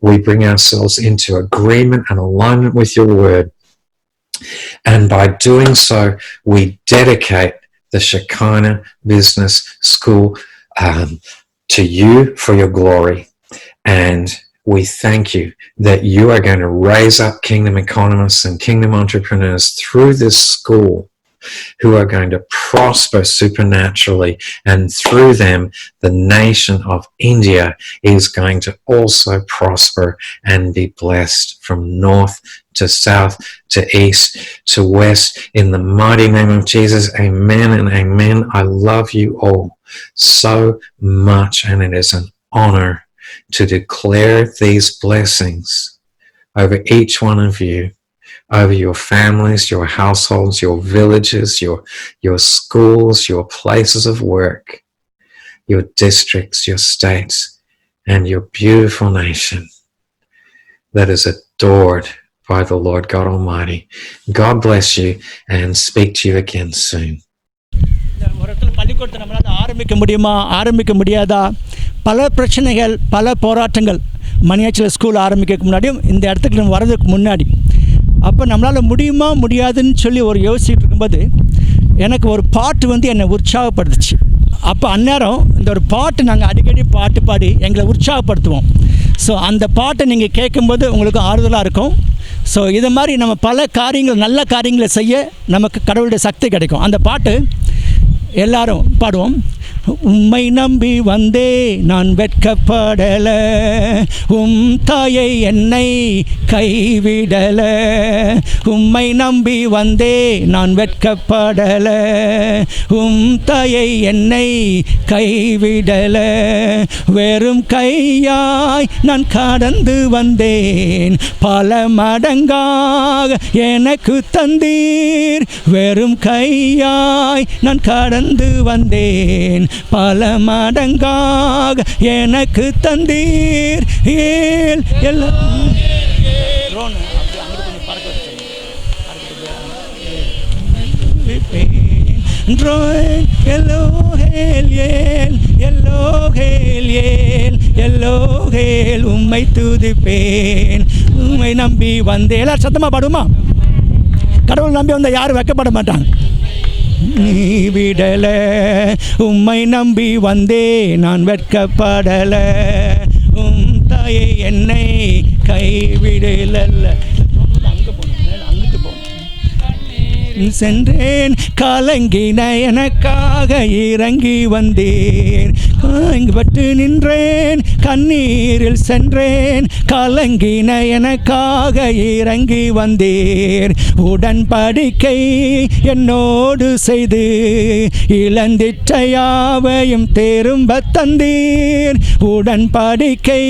we bring ourselves into agreement and alignment with your word. And by doing so, we dedicate the Shekinah Business School to you for your glory. And we thank you that you are going to raise up kingdom economists and kingdom entrepreneurs through this school who are going to prosper supernaturally, and through them the nation of India is going to also prosper and be blessed from north to south to east to west, in the mighty name of Jesus. Amen and amen. I love you all so much, and it is an honor to declare these blessings over each one of you, over your families, your households, your villages, your schools, your places of work, your districts, your states, and your beautiful nation that is adored by the Lord God Almighty. God bless you, and speak to you again soon. ஒரு இடத்துல பள்ளிக்கூடத்தை நம்மளால் ஆரம்பிக்க முடியுமா, ஆரம்பிக்க முடியாதா? பல பிரச்சனைகள், பல போராட்டங்கள். மணியாச்சில் ஸ்கூல் ஆரம்பிக்கிறதுக்கு முன்னாடியும் இந்த இடத்துக்கு நம்ம வர்றதுக்கு முன்னாடி, அப்போ நம்மளால் முடியுமா முடியாதுன்னு சொல்லி ஒரு யோசிச்சுட்டு இருக்கும்போது எனக்கு ஒரு பாட்டு என்னை உற்சாகப்படுத்துச்சு. அப்போ அந்நேரம் இந்த ஒரு பாட்டு நாங்கள் அடிக்கடி பாட்டு பாடி எங்களை உற்சாகப்படுத்துவோம். ஸோ அந்த பாட்டை நீங்கள் கேட்கும்போது உங்களுக்கு ஆறுதலாக இருக்கும். ஸோ இது மாதிரி நம்ம பல காரியங்கள், நல்ல காரியங்களை செய்ய நமக்கு கடவுளுடைய சக்தி கிடைக்கும். அந்த பாட்டு எல்லாரும் பாடுவோம். உம்மை நம்பி வந்தே நான் வெட்கப்படல, உம் தாயை என்னை கைவிடல. உம்மை நம்பி வந்தே நான் வெட்கப்படல, உம் தாயை என்னை கைவிடல. வெறும் கையாய் நான் கடந்து வந்தேன், பல மடங்காக எனக்கு தந்தீர். வெறும் கையாய் நான் கடந்து வந்தேன், பல மடங்காக எனக்கு தந்தீர். உம்மை துதிப்பேன், உம்மை நம்பி வந்தேன். எல்லாரும் சத்தமாக பாடுமா? கடவுள் நம்பி வந்தால் யாரும் வைக்கப்பட மாட்டாங்க. நீ விடல, உம்மை நம்பி வந்தே நான் வெட்கப்படல, உம் தாயை என்னை கைவிடல. அங்கே போகணும், அங்கிட்டு போகணும். சென்றேன் கலங்கின எனக்காக இறங்கி வந்தேன், பட்டு நின்றேன் கண்ணீரில் சென்றேன். கலங்கின எனக்காக இறங்கி வந்தேர், உடன்படிக்கை என்னோடு செய்து இழந்திட்ட யாவையும் திரும்ப தந்தீர். உடன்படிக்கை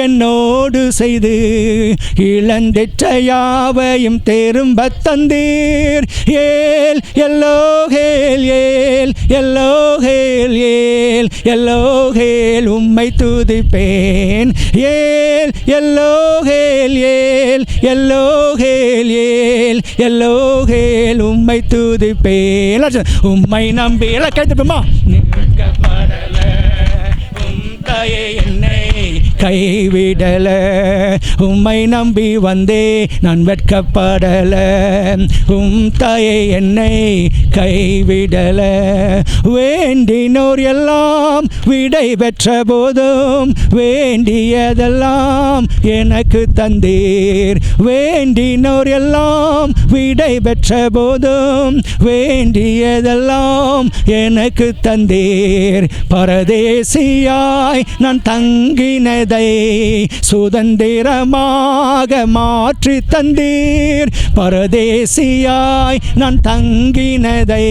என்னோடு செய்து இழந்திட்ட யாவையும் திரும்ப தந்தீர். ஏல் எல்லோகேல், ஏல் எல்லோகேல், ஏல் எல்லோகேல் உம்மை துதிப்பேன். ஏல் எல்லோகேல், ஏல் எல்லோகேல், ஏல் எல்லோகேல் உம்மை துதிப்பேன். உம்மை நம்பி எல்லாம் கைத்தட்டுமா? என்னை கைவிடல, உம்மை நம்பி வந்தே நான் வெட்கப்படல, உம் தாயை என்னை கைவிடல. வேண்டினோர் எல்லாம் விடை பெற்ற போதும் வேண்டியதெல்லாம் எனக்கு தந்தீர். வேண்டினோர் எல்லாம் விடை பெற்ற போதும் வேண்டியதெல்லாம் எனக்கு தந்தீர். பரதேசியாய் நான் தங்கின தங்கினதை சுதந்திரமாக மாற்றி தந்தீர். பரதேசியாய் நான் தங்கினதை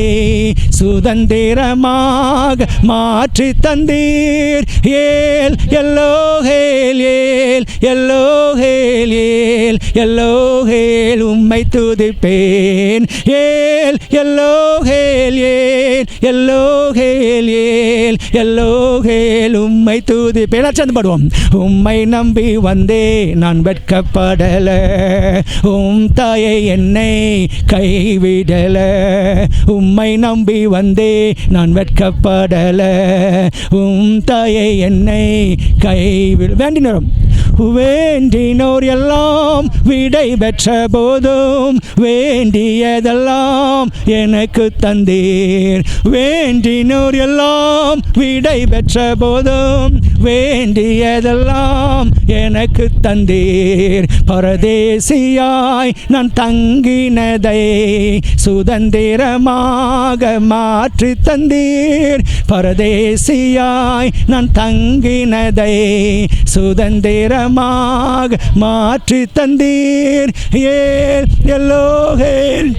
சுதந்திரமாக மாற்றி தந்தீர். ஏல் எல்லோஹேல் ஏல் எல்லோஹேல் ஏல் எல்லோஹேல் உம்மை துதிப்பேன். ஏல் எல்லோஹேல் ஏல் எல்லோஹேல் ஏல் எல்லோஹேல் உம்மை துதிப்பேன். சேர்ந்து பாடுவோம். உம்மை நம்பி வந்தே நான் வெட்கப்படல, உம் தாயை என்னை கைவிடல. உம்மை நம்பி வந்தே நான் வெட்கப்படல, உம் தாயை என்னை கைவிட. வேண்டினோம் வேண்டினோர் எல்லாம் விடை பெற்ற போதும் வேண்டியதெல்லாம் எனக்கு தந்தீர். வேண்டினோர் எல்லாம் விடை பெற்ற போதும் வேண்டியதெல்லாம் எனக்கு தந்தீர். பரதேசியாய் நான் தங்கினதை சுதந்திரமாக மாற்றி தந்தீர். பரதேசியாய் நான் தங்கினதை சுதந்திரமாக மாற்றி தந்தீர். ஏல் எல்லோஹேல்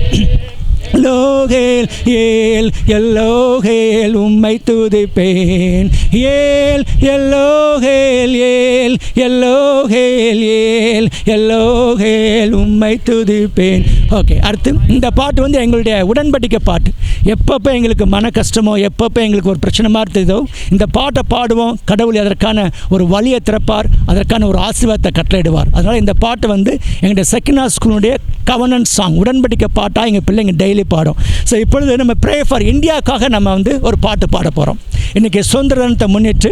லோகேல் ஏல் எல்லோகேல் உம்மை துதிப்பேன். ஏல் எல்லோகேல் ஏல் எல்லோகேல் ஏல் எல்லோகேல் உம்மை துதிப்பேன். ஓகே, அடுத்து இந்த பாட்டு வந்து எங்களுடைய உடன்படிக்கை பாட்டு. எப்பப்போ எங்களுக்கு மன கஷ்டமோ, எப்பப்போ எங்களுக்கு ஒரு பிரச்சனை மாதிரி தெரியுதோ இந்த பாட்டை பாடுவோம். கடவுள் அதற்கான ஒரு வழியை திறப்பார், அதற்கான ஒரு ஆசீர்வாதத்தை கட்டளையிடுவார். அதனால் இந்த பாட்டு வந்து எங்களுடைய செகண்ட் ஸ்கூலுடைய கவர்னன்ஸ் சாங், உடன்படிக்கை பாட்டாக எங்கள் பிள்ளைங்க டெய்லி பாடும். ஸோ இப்பொழுது நம்ம ப்ரே ஃபார் இந்தியாவுக்காக நம்ம வந்து ஒரு பாட்டு பாட போகிறோம். இன்றைக்கி சுதந்திர தினத்தை முன்னிட்டு,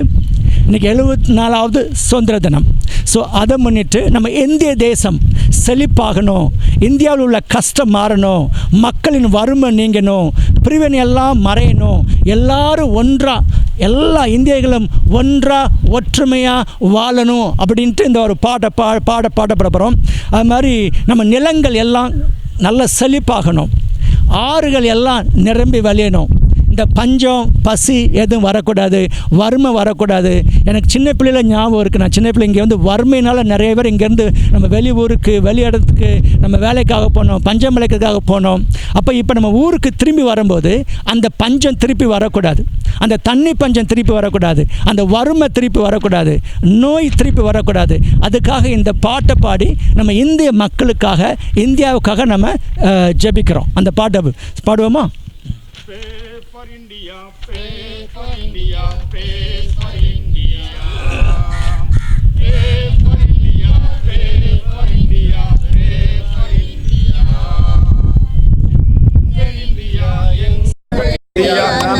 இன்றைக்கி 74வது சுதந்திர தினம். ஸோ அதை முன்னிட்டு நம்ம இந்திய தேசம் செழிப்பாகணும், இந்தியாவில் உள்ள கஷ்டம் மாறணும், மக்களின் வறுமை நீங்கணும், பிரிவினை எல்லாம் மறையணும், எல்லாரும் ஒன்றாக, எல்லா இந்தியர்களும் ஒன்றாக ஒற்றுமையாக வாழணும் அப்படின்ட்டு இந்த ஒரு பாடப்பட போகிறோம். அது மாதிரி நம்ம நிலங்கள் எல்லாம் நல்ல செழிப்பாகணும், ஆறுகள் எல்லாம் நிரம்பி வழியணும், இந்த பஞ்சம் பசி எதுவும் வரக்கூடாது, வறுமை வரக்கூடாது. எனக்கு சின்ன பிள்ளையில் ஞாபகம் இருக்குது. நான் சின்ன பிள்ளை இங்கே வந்து வறுமையினால் நிறைய பேர் இங்கேருந்து நம்ம வெளி ஊருக்கு, வெளி இடத்துக்கு நம்ம வேலைக்காக போனோம், பஞ்சம் விளைக்கிறதுக்காக போனோம். அப்போ இப்போ நம்ம ஊருக்கு திரும்பி வரும்போது அந்த பஞ்சம் திருப்பி வரக்கூடாது, அந்த தண்ணி பஞ்சம் திருப்பி வரக்கூடாது, அந்த வறுமை திருப்பி வரக்கூடாது, நோய் திருப்பி வரக்கூடாது. அதுக்காக இந்த பாட்டை பாடி நம்ம இந்திய மக்களுக்காக, இந்தியாவுக்காக நம்ம ஜெபிக்கிறோம். அந்த பாட்டை பாடுவோமா?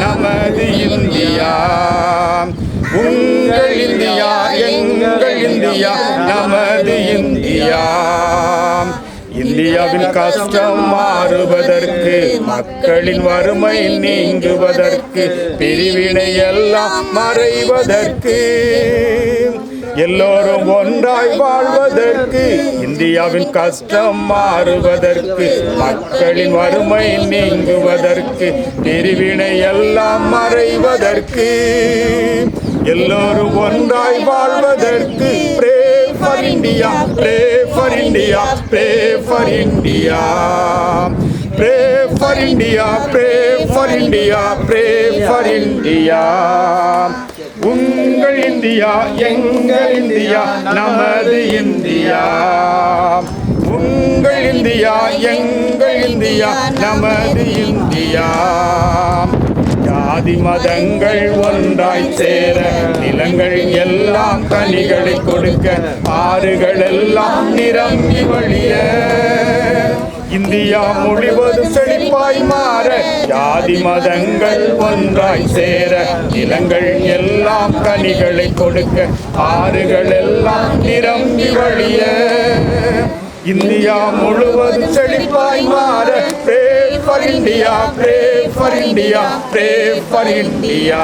நமது இந்தியா உங்கள் இந்தியா, எங்கள் இந்தியா, நமது இந்தியா. இந்தியாவின் கஷ்டம் மாறுவதற்கு, மக்களின் வறுமை நீங்குவதற்கு, பிரிவினை எல்லாம் மறைவதற்கு, எல்லோரும் ஒன்றாய் வாழ்வதற்கு, இந்தியாவின் கஷ்டம் மாறுவதற்கு, மக்களின் வறுமை நீங்குவதற்கு, பிரிவினை எல்லாம் மறைவதற்கு, எல்லோரும் ஒன்றாய் வாழ்வதற்கு. Pray for India, pray for India, pray for India. Pray for India, pray for India, pray for India. உங்கள் இந்தியா, எங்கள் இந்தியா, நமது இந்தியா. உங்கள் இந்தியா, எங்கள் இந்தியா, நமது இந்தியா. ஜாதி மதங்கள் ஒன்றாய் சேர, நிலங்கள் எல்லாம் கனிகளை கொடுக்க, ஆறுகள் எல்லாம் நிரம்பி வழிய, இந்தியா முழுவதும் செழிப்பாய் மாற, ஜாதி மதங்கள் ஒன்றாய் சேர, நிலங்கள் எல்லாம் கனிகளை கொடுக்க, ஆறுகள் எல்லாம் நிரம்பி வழிய, இந்தியா முழுவதும் செழிப்பாய் மாற. Pray for India, pray for India, pray for India.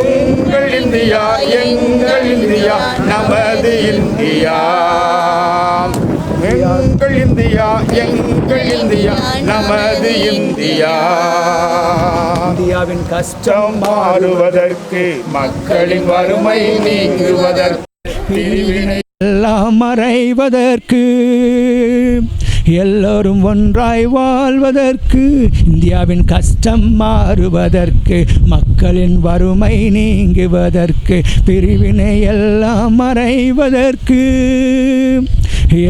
உங்கள் இந்தியா, எங்கள் இந்தியா, நமது இந்தியா. எங்கள் இந்தியா, எங்கள் இந்தியா, நமது இந்தியா. இந்தியாவின் கஷ்டம் மாறுவதற்கு மக்களின் வறுமை நீங்குவதற்கு பிரிவினை எல்லாம் மறைவதற்கு எல்லோரும் ஒன்றாய் வாழ்வதற்கு இந்தியாவின் கஷ்டம் மாறுவதற்கு மக்களின் வறுமை நீங்குவதற்கு பிரிவினை எல்லாம் மறைவதற்கு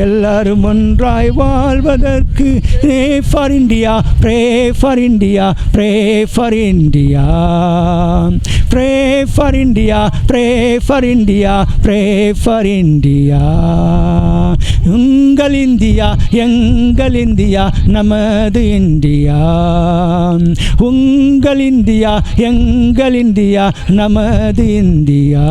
எல்லாரும் ஒன்றாய் வாழ்வதற்கு pray for India, pray for India, pray for India, pray for India, pray for India, pray for India. உங்கள் இந்தியா எங்கள் இந்தியா நமது இந்தியா, உங்கள் இந்தியா எங்கள் இந்தியா நமது இந்தியா.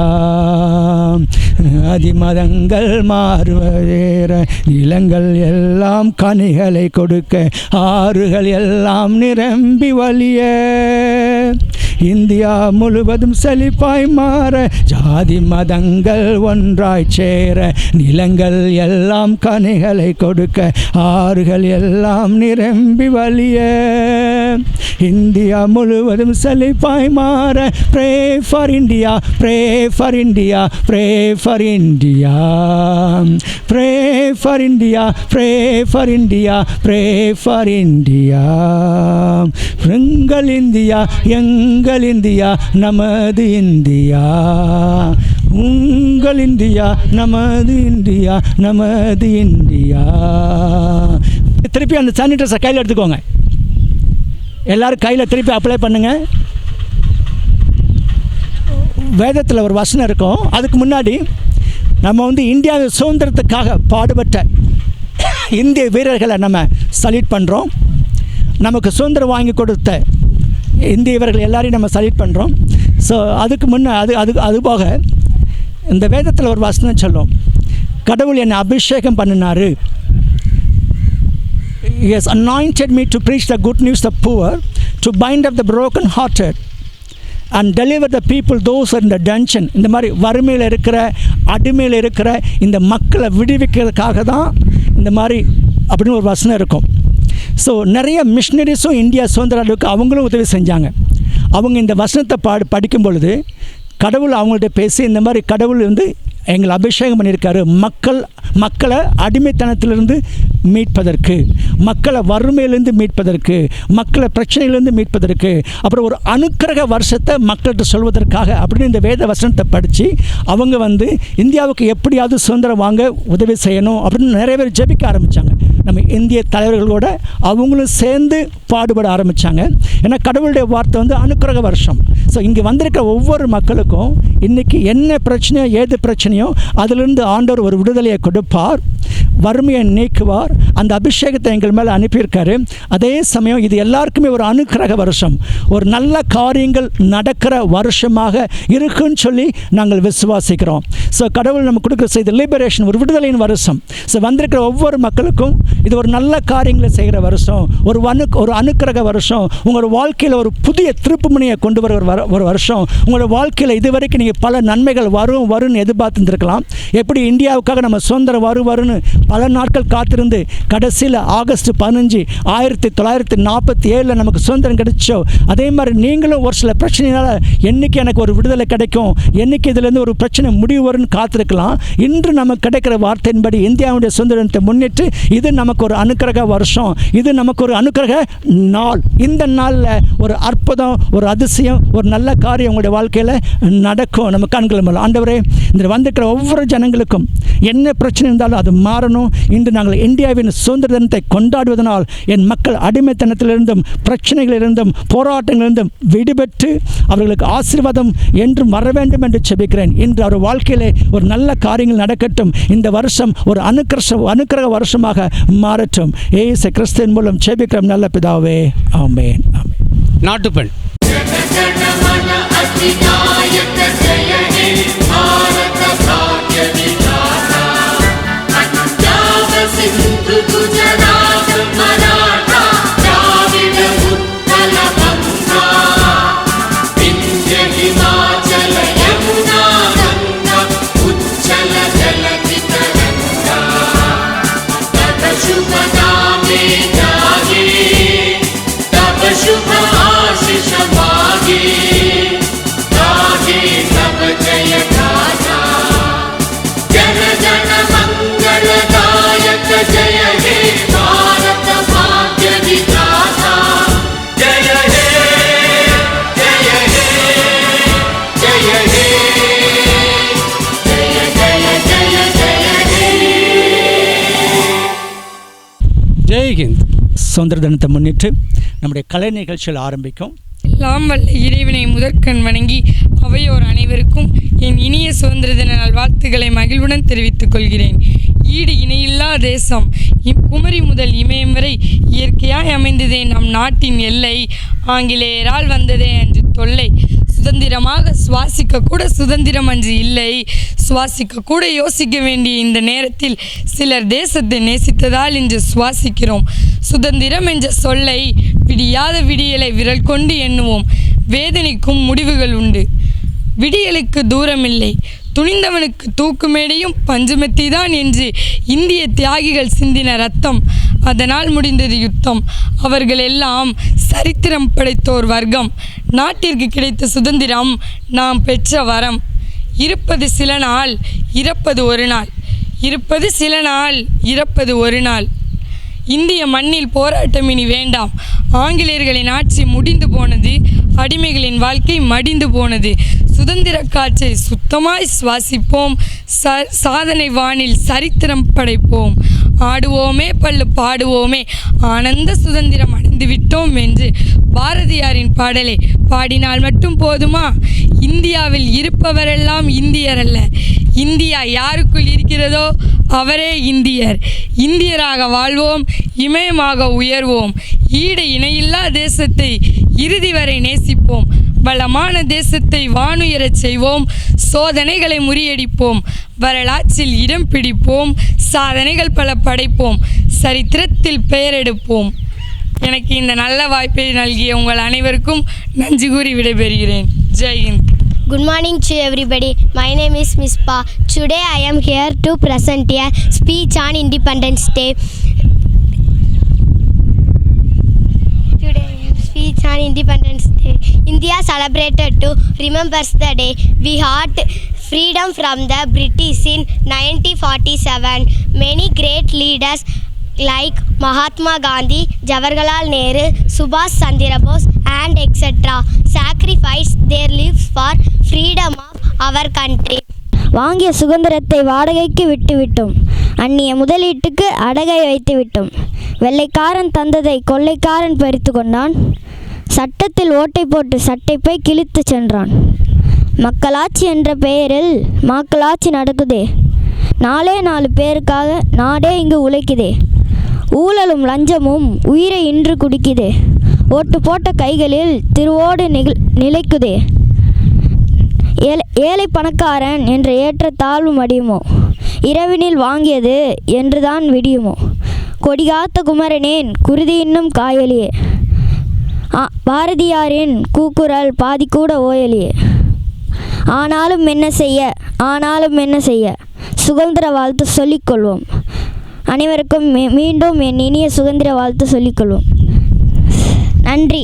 அதிமதங்கள் மாறுவதேற நிலங்கள் எல்லாம் கனிகளை கொடுக்க ஆறுகள் எல்லாம் நிரம்பி வழிய இந்தியா முழுவதும் செழிப்பாய் மாற ஜாதி மதங்கள் ஒன்றாய் சேர நிலங்கள் எல்லாம் கனிகளை கொடுக்க ஆறுகள் எல்லாம் நிரம்பி வழிய இந்தியா முழுவதும் செழிப்பாய் மாற pray for India, pray for India, pray for India, pray for India, pray for India, pray for India. எங்கள் இந்தியா எங்கள் இந்தியா நமது இந்தியா, உங்கள் இந்தியா நமது இந்தியா நமது இந்தியா. திருப்பி அந்த சானிடைசரை கையில் எடுத்துக்கோங்க. எல்லாரும் கையில் திருப்பி அப்ளை பண்ணுங்கள். வேதத்தில் ஒரு வசனம் இருக்கும். அதுக்கு முன்னாடி நம்ம இந்தியாவின் சுதந்திரத்துக்காக பாடுபட்ட இந்திய வீரர்களை நம்ம சல்யூட் பண்ணுறோம். நமக்கு சுதந்திரம் வாங்கி கொடுத்த இந்திய வீரர்கள் எல்லாரையும் நம்ம சல்யூட் பண்ணுறோம். ஸோ அதுக்கு முன்னே அது போக இந்த வேதத்தில் ஒரு வசனம் சொல்லும், கடவுள் என்னை அபிஷேகம் பண்ணினார். He has anointed me to preach the good news to the poor, to bind up the broken hearted and deliver the people those who are in the dungeon. இந்த மாதிரி வறுமையில் இருக்கிற அடிமையில் இருக்கிற இந்த மக்களை விடுவிக்கிறதுக்காக தான் இந்த மாதிரி அப்படின்னு ஒரு வசனம் இருக்கும். ஸோ நிறைய மிஷினரிஸும் இந்தியா சுதந்திர அளவுக்கு அவங்களும் உதவி செஞ்சாங்க. அவங்க இந்த வசனத்தை படிக்கும் பொழுது கடவுள் அவங்கள்ட்ட பேசி இந்த மாதிரி கடவுள் எங்களை அபிஷேகம் பண்ணியிருக்காரு மக்களை அடிமைத்தனத்திலிருந்து மீட்பதற்கு, மக்களை வறுமையிலேருந்து மீட்பதற்கு, மக்களை பிரச்சனையிலேருந்து மீட்பதற்கு, அப்புறம் ஒரு அனுக்கிரக வருஷத்தை மக்கள்கிட்ட சொல்வதற்காக அப்படின்னு இந்த வேத வசனத்தை படித்து அவங்க இந்தியாவுக்கு எப்படியாவது சுதந்திரம் வாங்க உதவி செய்யணும் அப்படின்னு நிறைய பேர் ஜெபிக்க ஆரம்பித்தாங்க. நம்ம இந்திய தலைவர்களோட அவங்களும் சேர்ந்து பாடுபட ஆரம்பித்தாங்க. ஏன்னா கடவுளுடைய வார்த்தை அனுக்கிரக வருஷம். ஸோ இங்கே வந்திருக்க ஒவ்வொரு மக்களுக்கும் இன்றைக்கி என்ன பிரச்சனையோ ஏது பிரச்சனையோ அதிலிருந்து ஆண்டவர் ஒரு விடுதலையை கொடுப்பார், வறுமையை நீக்குவார். அந்த அபிஷேகத்தை எங்கள் மேலே அனுப்பியிருக்காரு. அதே சமயம் இது எல்லாருக்குமே ஒரு அனுக்கிரக வருஷம், ஒரு நல்ல காரியங்கள் நடக்கிற வருஷமாக இருக்குன்னு சொல்லி நாங்கள் விசுவாசிக்கிறோம். ஸோ கடவுள் நம்ம கொடுக்குற செய்த லிபரேஷன் ஒரு விடுதலையின் வருஷம். ஸோ வந்திருக்கிற ஒவ்வொரு மக்களுக்கும் இது ஒரு நல்ல காரியங்களை செய்கிற வருஷம், ஒரு அனுக்கிரக வருஷம். உங்களோட வாழ்க்கையில் ஒரு புதிய திருப்புமுனையை கொண்டு வர ஒரு வருஷம். உங்களோட வாழ்க்கையில் இதுவரைக்கும் நீங்கள் பல நன்மைகள் வரும்னு எதிர்பார்த்துருக்கலாம். எப்படி இந்தியாவுக்காக நம்ம சுதந்திரம் வரும்னு பல நாட்கள் காத்திருந்து கடைசியில் ஆகஸ்ட் 15, 1947 நமக்கு சுதந்திரம் கிடைச்சோ, அதே மாதிரி நீங்களும் ஒரு சில பிரச்சனையினால் என்றைக்கு எனக்கு ஒரு விடுதலை கிடைக்கும், என்றைக்கு இதுலேருந்து ஒரு பிரச்சனை முடிவு வரும்னு காத்திருக்கலாம். இன்று நமக்கு கிடைக்கிற வார்த்தையின்படி இந்தியாவுடைய சுதந்திரத்தை முன்னிட்டு இது நமக்கு ஒரு அனுக்கிரக வருஷம், இது நமக்கு ஒரு அனுக்கிரக நாள். இந்த நாளில் ஒரு அற்புதம், ஒரு அதிசயம், ஒரு நல்ல காரியம் உங்களுடைய வாழ்க்கையில் நடக்கும். நம்ம கண்கள் மேலே ஆண்டவரே, இந்த வந்திருக்கிற ஒவ்வொரு ஜனங்களுக்கும் என்ன பிரச்சனை இருந்தாலும் அது மாறணும். இன்று நாங்கள் இந்தியாவின் சுதந்திர தினத்தை கொண்டாடுவதனால் என் மக்கள் அடிமைத்தனத்திலிருந்தும் பிரச்சனைகளிலிருந்தும் போராட்டங்களிலிருந்தும் விடுபட்டு அவர்களுக்கு ஆசீர்வாதம் என்றும் வர வேண்டும் என்று செபிக்கிறேன். இன்று அவர் வாழ்க்கையிலே ஒரு நல்ல காரியங்கள் நடக்கட்டும். இந்த வருஷம் ஒரு அனுக்கிரக வருஷமாக மாறட்டும். இயேசு கிறிஸ்துவின் மூலம் செபிக்கிறோம் நல்ல பிதாவே, ஆமென். நாட்டுப்பெண் जनगणमन अधिनायक जय हे भारत भाग्य विधाता पंजाब सिंधु गुजरात मराठा द्राविड उत्कल बंगा विंध्य हिमाचल यमुना गंगा उच्चल जलधि तरंगा तव शुभ नामे जागे சுதந்திர தினத்தை முன்னிட்டு நம்முடைய கலை நிகழ்ச்சிகள் ஆரம்பிக்கும். எல்லாம் வல்ல இறைவனை முதற்கண் வணங்கி அவையோர் அனைவருக்கும் என் இனிய சுதந்திர தின நல்வாழ்த்துக்களை மகிழ்வுடன் தெரிவித்துக் கொள்கிறேன். ஈடு இணையில்லா தேசம் குமரி முதல் இமயம் வரை இயற்கையாய் அமைந்ததே நம் நாட்டின் எல்லை. ஆங்கிலேயரால் வந்ததே அன்று தொல்லை. சுதந்திரமாக சுவாசிக்க கூட சுதந்திரம் அன்று இல்லை. சுவாசிக்க கூட யோசிக்க வேண்டிய இந்த நேரத்தில் சிலர் தேசத்தை நேசித்ததால் இன்று சுவாசிக்கிறோம். சுதந்திரம் என்ற சொல்லை விடியாத விடியலை விரல் கொண்டு எண்ணுவோம். வேதனைக்கும் முடிவுகள் உண்டு. விடியலுக்கு தூரமில்லை. துணிந்தவனுக்கு தூக்கு மேடையும் பஞ்சுமெத்திதான் என்று இந்திய தியாகிகள் சிந்தின ரத்தம். அதனால் முடிந்தது யுத்தம். அவர்கள் எல்லாம் சரித்திரம் படைத்தோர் வர்க்கம். நாட்டிற்கு கிடைத்த சுதந்திரம் நாம் பெற்ற வரம். இருப்பது சில நாள், இறப்பது ஒரு நாள். இருப்பது சில நாள், இறப்பது ஒரு நாள். இந்திய மண்ணில் போராட்டம் இனி வேண்டாம். ஆங்கிலேயர்களின் ஆட்சி முடிந்து போனது. அடிமைகளின் வாழ்க்கை மடிந்து போனது. சுதந்திர காற்றை சுத்தமாய் சுவாசிப்போம். சாதனை வானில் சரித்திரம் படைப்போம். ஆடுவோமே பல்லு பாடுவோமே ஆனந்த சுதந்திரம் அடைந்து விட்டோம் என்று பாரதியாரின் பாடலை பாடினால் மட்டும் போதுமா? இந்தியாவில் இருப்பவரெல்லாம் இந்தியர் அல்ல. இந்தியா யாருக்குள் இருக்கிறதோ அவரே இந்தியர். இந்தியராக வாழ்வோம், இமயமாக உயர்வோம். ஈடு இணையில்லா தேசத்தை இறுதி வரை நேசிப்போம். வளமான தேசத்தை வானுயரச் செய்வோம். சோதனைகளை முறியடிப்போம். வரலாற்றில் இடம் பிடிப்போம். சாதனைகள் பல படைப்போம். சரித்திரத்தில் பெயரெடுப்போம். எனக்கு இந்த நல்ல வாய்ப்பை நல்கிய உங்கள் அனைவருக்கும் நன்றி கூறி விடைபெறுகிறேன். Jai Hind. Good morning to everybody. My name is Mispa. Today I am here to present a speech on Independence Day. Speech on Independence Day. India celebrated to remembers the day we had freedom from the British in 1947. Many great leaders like Mahatma Gandhi, Jawaharlal Nehru, Subhash Chandra Bose and etc. sacrificed their lives for freedom of our country. வாங்கிய சுதந்திரத்தை வாடகைக்கு விட்டுவிட்டோம். அந்நிய முதலீட்டுக்கு அடகை வைத்து விட்டோம். வெள்ளைக்காரன் தந்ததை கொள்ளைக்காரன் பறித்து கொண்டான். சட்டத்தில் ஓட்டை போட்டு சட்டைப்பை கிழித்து சென்றான். மக்களாட்சி என்ற பெயரில் மக்களாட்சி நடக்குதே. 4 பேருக்காக நாடே இங்கு உழைக்குதே. ஊழலும் லஞ்சமும் உயிரை இன்று குடிக்குதே. ஓட்டு போட்ட கைகளில் திருவோடு நிலைக்குதே. ஏழை பணக்காரன் என்ற ஏற்ற தாழ்வு மடியுமோ? இரவினில் வாங்கியது என்றுதான் விடியுமோ? கொடிகாத்த குமரனேன் குருதி இன்னும் காயலியே. பாரதியாரின் கூக்குரல் பாதி கூட ஓயலியே. ஆனாலும் என்ன செய்ய சுதந்திர வாழ்த்து சொல்லிக்கொள்வோம். அனைவருக்கும் மீண்டும் என் இனிய சுதந்திர வாழ்த்து சொல்லிக்கொள்வோம். நன்றி.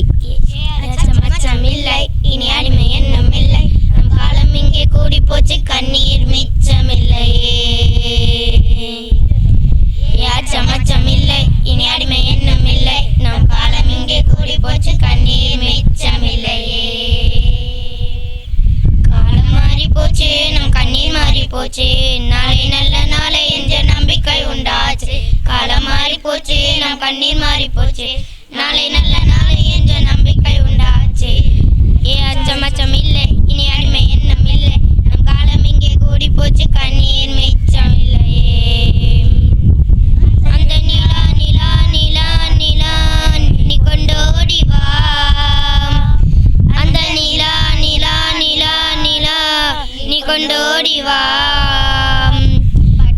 இல்லை இனி அடிமை என்னும் இல்லை. நம் காலம் இங்கே கூடி போச்சு, கண்ணீர் மிச்சமில்லையே. அச்சம் இல்லை இனி அடிமை என்னும் இல்லை. நம் காலம் இங்கே கூடி போச்சு, கண்ணீர் மிச்சமில்லையே. காலம் மாறி போச்சு, நம் கண்ணீர் மாறி போச்சு. நாளை நல்ல நாளை என்ற நம்பிக்கை உண்டாச்சு. காலம் மாறி போச்சு, நம் கண்ணீர் மாறி போச்சு. நாளை நல்ல நாளை என்ற நம்பிக்கை உண்டாச்சு. அச்சம் இல்லை இனி அடிமை எண்ணம் இல்லை. நம் காலம் இங்கே கூடி போச்சு, கண்ணீர் மிச்சம் இல்லையே. அந்த நிலா நிலா நிலா நிலா நீ கொண்டோடி வா. அந்த நிலா நிலா நிலா நிலா நீ கொண்டோடி வா.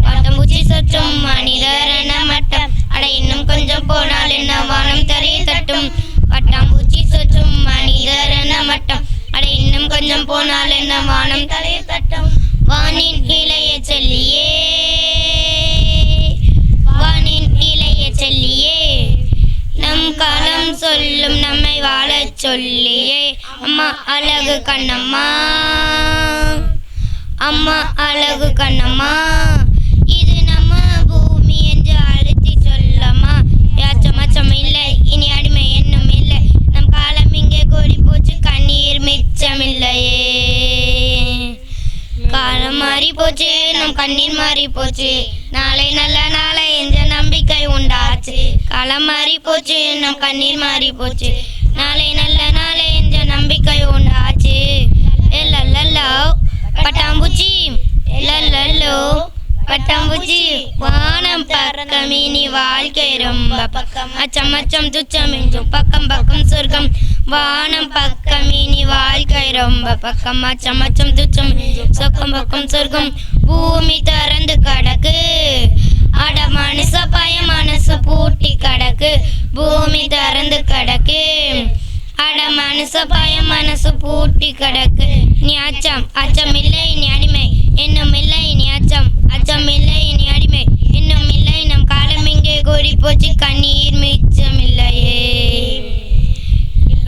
பட்டம்பூச்சி சொற்றும் மனிதரண மட்டம் அட இன்னும் கொஞ்சம் போனால் என்ன வானம் தரையை தட்டும். பட்டாம்பூச்சி சொற்றும் மனிதரண மட்டம் அட இன்னும் கொஞ்சம் போனால் என்ன வானம் தலையை தட்டும். வானின் இளைய செல்லியே, வானின் இளைய செல்லியே, நம் காலம் சொல்லும் நம்மை வாழச் சொல்லியே. அம்மா அழகு கண்ணம்மா, அம்மா அழகு கண்ணம்மா, இது நம்ம பூமி என்று அழைத்து சொல்லம்மா. அச்சம் இல்லை இனி அடிமை என்னும் இல்லை. நம் காலம் இங்கே கூடி போச்சு, கண்ணீர் மிச்சமில்லையே. காலம் மாறி போச்சு, நம் கண்ணீர் மாறி போச்சு. நாளை நல்ல நாளை என்ற நம்பிக்கை நம்பிக்கை உண்டாச்சு. களம் மாறி போச்சு, நம் கண்ணீர் மாறி போச்சு. நாளை நல்ல நாளை என்ற நம்பிக்கை உண்டாச்சு. லல்லோ பட்டாம்பூச்சி, லல்லோ பட்டாம்பூச்சி, வானம் பக்கம் இனி வாழ்க்கை ரொம்ப பக்கம். அச்சம் அச்சம் துச்சம் என்றும் பக்கம் பக்கம் சொர்க்கம். வானம் பக்கம் இனி வாழ்க்கை ரொம்ப பக்கம். அச்சம் அச்சம் துச்சம் சொக்கம் பக்கம் சொர்க்கம். பூமி திறந்து கடக்கு, அட மனச பய மனசு பூட்டி கடக்கு. பூமி திறந்து கடக்கு, அட மனச பய மனசு பூட்டி கடக்கு. நீ அச்சம் அச்சம் இல்லை நீ அடிமை, இன்னும் இல்லை நீ அச்சம் அச்சம் இல்லை நீ அடிமை, இன்னும் இல்லை நம் காலம் இங்கே கூடி போச்சு, கண்ணீர் மிச்சம் இல்லையே.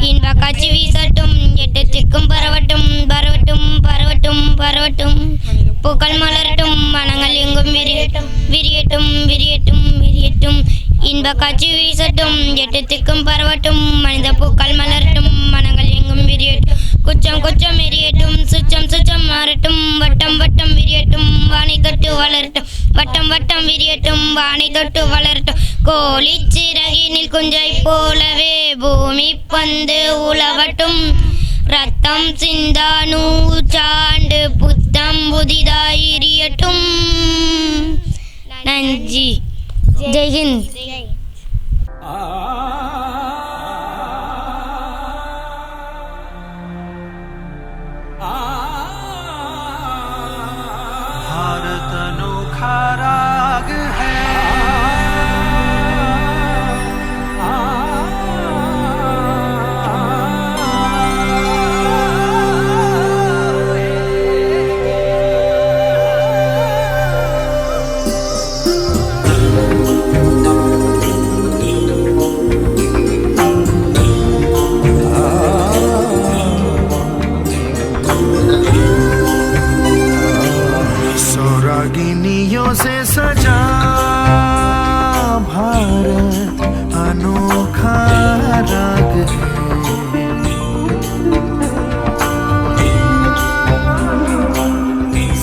இன்ப காட்சி வீசட்டும், எட்டு திக்கும் பரவட்டும் பரவட்டும் பரவட்டும் பரவட்டும். பூக்கள் மலரட்டும், மனங்கள் எங்கும் விரியட்டும் விரியட்டும் விரியட்டும் விரியட்டும். இன்ப காட்சி வீசட்டும், எட்டு திக்கும் பரவட்டும், மனித பூக்கள் மலரட்டும், மனங்கள் எங்கும் விரியட்டும். குச்சம் குச்சம் எரியட்டும், சுச்சம் சுச்சம் மாறட்டும், வட்டம் வட்டம் விரியட்டும், வானை தொட்டு வளரட்டும், வட்டம் வட்டம் விரியட்டும், வானை தொட்டு வளரட்டும். கோழி சிறகினில் குஞ்சை போலவே பூமி பந்து உழவட்டும், ரத்தம் சிந்தா நூற்றாண்டு புத்தம் புதிதாயிரியட்டும். நன்றி. ஜெய்ஹிந்த். भारत अनोखा राग है, सौरागिनियों से सजा भारत अनोखा राग है।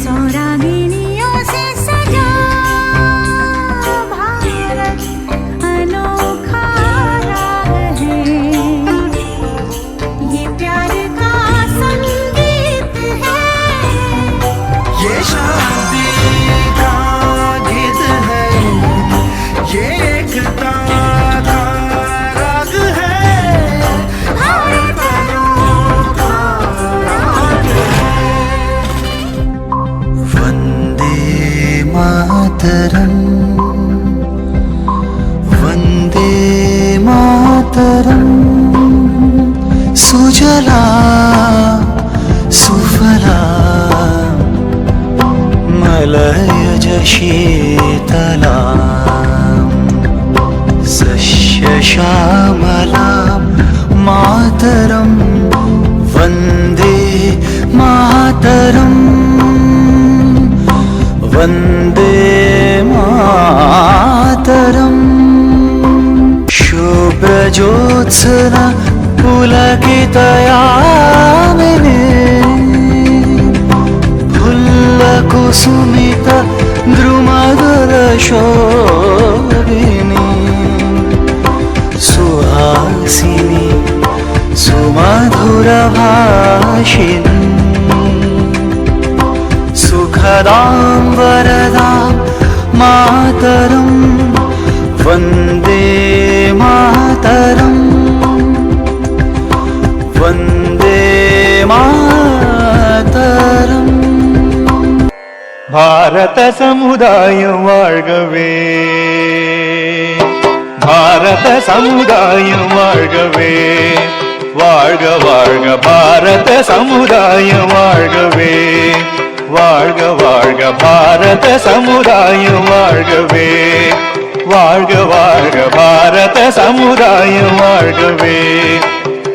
सौरागिनियों से सजा भारत अनोखा राग है, ये प्यार का संगीत है, ये शांति का गीत है, ये एकता का राग है। भारत अनोखा राग है। वंदे मातरम, वंदे मातरम, सुजला सुफला मलयज शीतलाम् सस्यश्यामलां मातरं वन्दे मातरं वन्दे मातरम्। शुभ्रज्योत्स्ना पुलकितयामिनी कुसुमित द्रुमदल शोभिनी सुहासिनी सुमधुर भाषिणी सुखदां वरदां मातरं वन्दे मातरं वन्दे मातरम्। भारत समुदायं वाழ்கவே, भारत समुदायं वाழ்கவே, வாழ்க வாழ்க भारत समुदायं वाழ்கவே, வாழ்க வாழ்க भारत समुदायं वाழ்கவே, வாழ்க வாழ்க भारत समुदायं वाழ்கவே,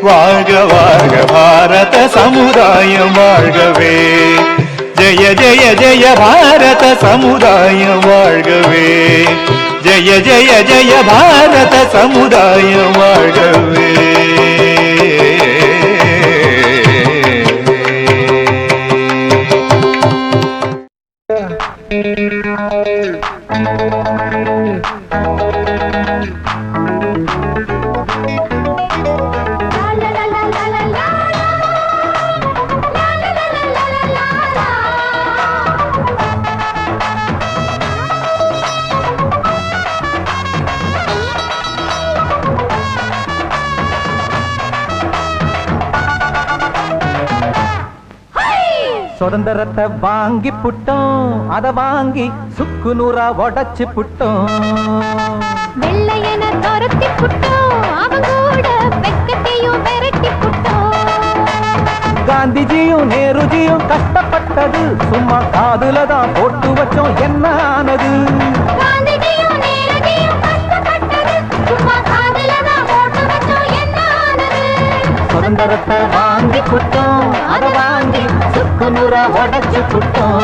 வாழ்க வாழ்க भारत समुदायं वाழ்கவே। जय जय जय भारत समुदायं वाழ்கவே, जय जय जय भारत समुदायं वाழ்கவே। சுதந்திரத்தை வாங்கி புட்டோம், அத வாங்கி சுக்கு நூறா உடைச்சு புட்டோம். வெள்ளையன துரத்தி புட்டோம், அவங்கூட வெக்கத்தையும் விரட்டி புட்டோம். காந்திஜியும் நேருஜியும் கஷ்டப்பட்டது சும்மா காதுல தான் போட்டு வச்சோம், என்ன ஆனது? காந்திஜியும் நேருஜியும் கஷ்டப்பட்டது சும்மா காதுல தான் போட்டு வச்சோம், என்ன ஆனது? சுதந்திரத்தை வாங்கி புட்டோம், அத வாங்கி சுக்கு நூறா உடைச்சு புட்டோம்.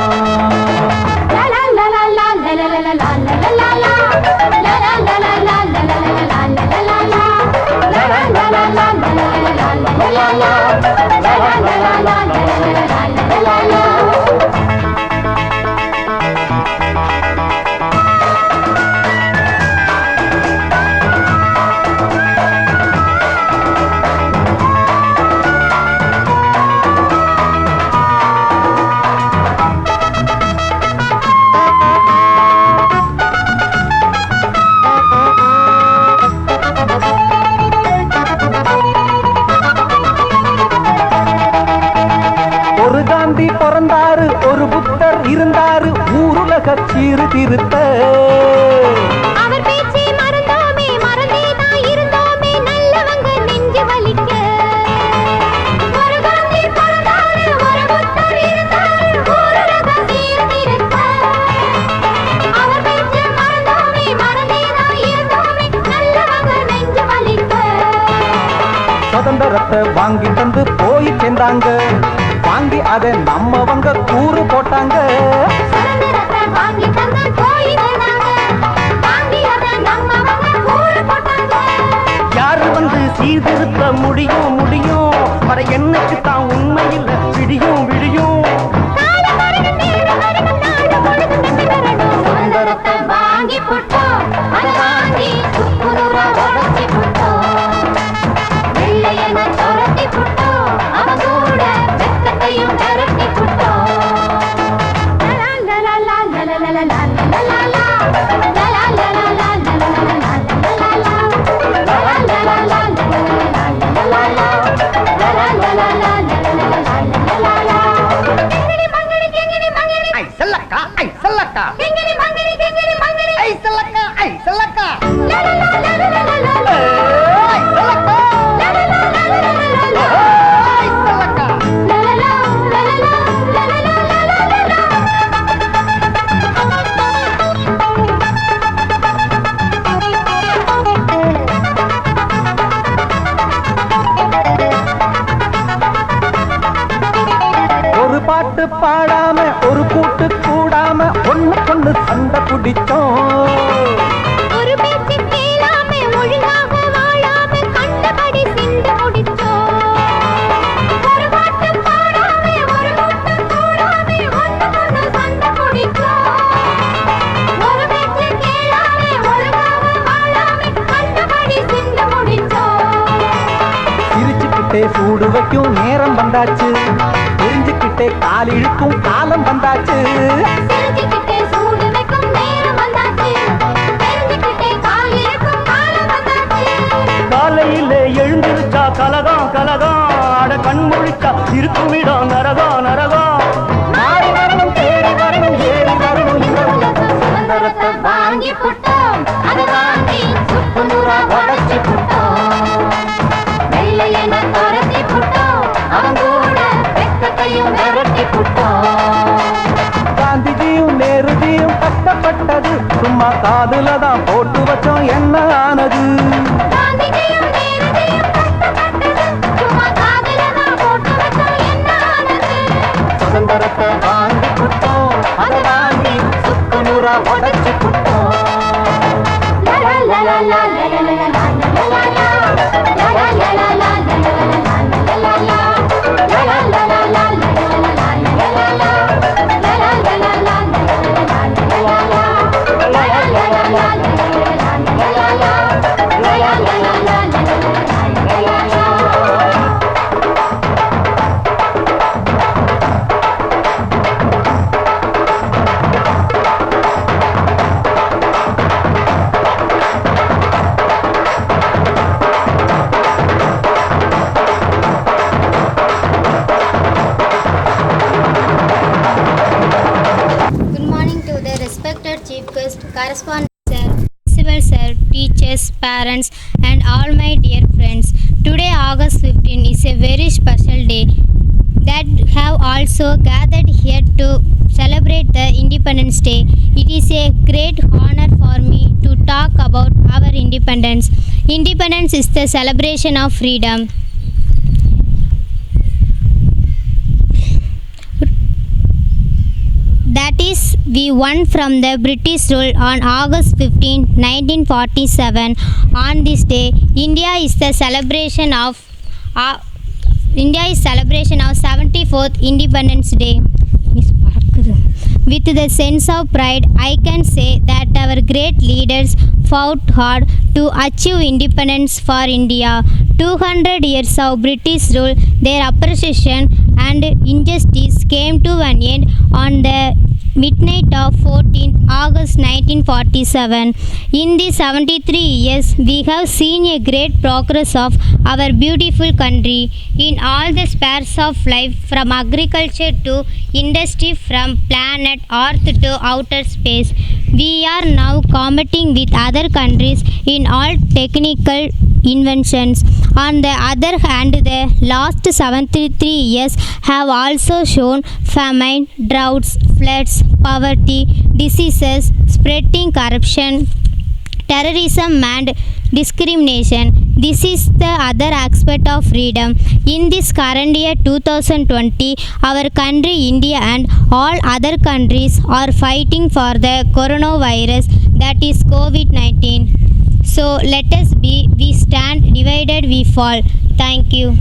ஒரு காந்தி பிறந்தாரு, ஒரு புத்தர் இருந்தாரு, ஊருலக சீர்திருத்த. அவர் பேச்சை மறந்தோமே, மறந்தேதான் இருந்தோமே, நல்லவங்க நெஞ்சு வலிக்க. ஒரு காந்தி பிறந்தாரு, ஒரு புத்தர் இருந்தாரு, ஊருலக சீர்திருத்த. அவர் பேச்சை மறந்தோமே, மறந்தேதான் இருந்தோமே, நல்லவங்க நெஞ்சு வலிக்க. சுதந்திரத்தை வாங்கி தந்து போய் சேர்ந்தாங்க, வாங்கி அதை நம்மவங்க கூறு போட்டாங்க. சுதந்திரத்தை வாங்கி தந்து போய் சேர்ந்தாங்க, வாங்கி அதை நம்மவங்க கூறு போட்டாங்க. யாரு வந்து சீர்திருத்த முடியும் முடியும், வர என்னைக்கு தான் உண்மையில் விடியும் விடியும். சுதந்திரத்தை வாங்கி புட்டோம், அதை வாங்கி சுக்கு நூறா உடைச்சி புட்டோம். வெள்ளையன துரத்தி புட்டோம், அவன் கூட வெக்கத்தையும் விரட்டி புட்டோம். ஐசல்லக்கா ஐசல்லக்கா கிங்கிணி மங்கிணி கிங்கிணி மங்கிணி ஐசல்லக்கா ஐசல்லக்கா ஒரு பாட்டு பாடாம ஒரு கூட்டு கூடாம ஒண்ணுக்கொண்ணு சண்டை பிடிச்சோம். ஒரு பேச்சு கேளாம ஒழுங்காக வாழாம கண்டபடி சிந்து முடிச்சோம். ஒரு பாட்டு பாடாம ஒரு கூட்டு கூடாம ஒண்ணுக்கொண்ணு சண்டை பிடிச்சோம். ஒரு பேச்சு கேளாம ஒழுங்காக வாழாம கண்டபடி சிந்து முடிச்சோம். சிரிச்சுக்கிட்டே சூடு வைக்கும் நேரம் வந்தாச்சு, தெரிஞ்சுக்கிட்டே கால் இழுக்கும் காலம் வந்தாச்சு. சிரிச்சுக்கிட்டே சூடு வைக்கும் நேரம் வந்தாச்சு, தெரிஞ்சுக்கிட்டே கால் இழுக்கும் காலம் வந்தாச்சு. காலையில எழுந்திருச்சா கலகம் கலகம், அட கண் முழிச்சா இருக்குமிடம் நரகம் நரகம். மாறி வரணும் தேடி வரணும் ஏறி வரணும் சுதந்திரத்தை வாங்கி புட்டோம், அதை வாங்கி சுக்கு நூறா உடைச்சி புட்டோம். வெள்ளையன துரத்தி புட்டோம், அவன் கூட வெக்கத்தையும் விரட்டி புட்டோம். காந்திஜியும் நேருஜியும் கஷ்டப்பட்டது சும்மா காதுல தான் போட்டு வச்சோம், என்ன ஆனது? காந்திஜியும் நேருஜியும் கஷ்டப்பட்டது சும்மா காதுல தான் போட்டு வச்சோம், என்ன ஆனது? சுதந்திரத்தை வாங்கி புட்டோம், அதை வாங்கி சுக்கு நூறா உடைச்சு புட்டோம். correspondent sir, principal sir, teachers, parents, and all my dear friends. Today, August 15 is a very special day that have also gathered here to celebrate the Independence Day. It is a great honor for me to talk about our independence. Independence is the celebration of freedom. That is, we won from the British rule on August 15, 1947. On this day, India is celebrating 74th Independence Day. With the sense of pride, I can say that our great leaders fought hard to achieve independence for India. 200 years of British rule, their oppression and injustice came to an end on the midnight of 14th August 1947. In these 73 years, we have seen a great progress of our beautiful country in all the spheres of life, from agriculture to industry, from planet Earth to outer space. We are now competing with other countries in all technical inventions. On the other hand, the last 73 years have also shown famine, droughts, floods, poverty, diseases, spreading corruption, terrorism and discrimination. This is the other aspect of freedom. In this current year 2020, our country India and all other countries are fighting for the coronavirus, that is COVID-19. So let us be, we stand, divided we fall. Thank you.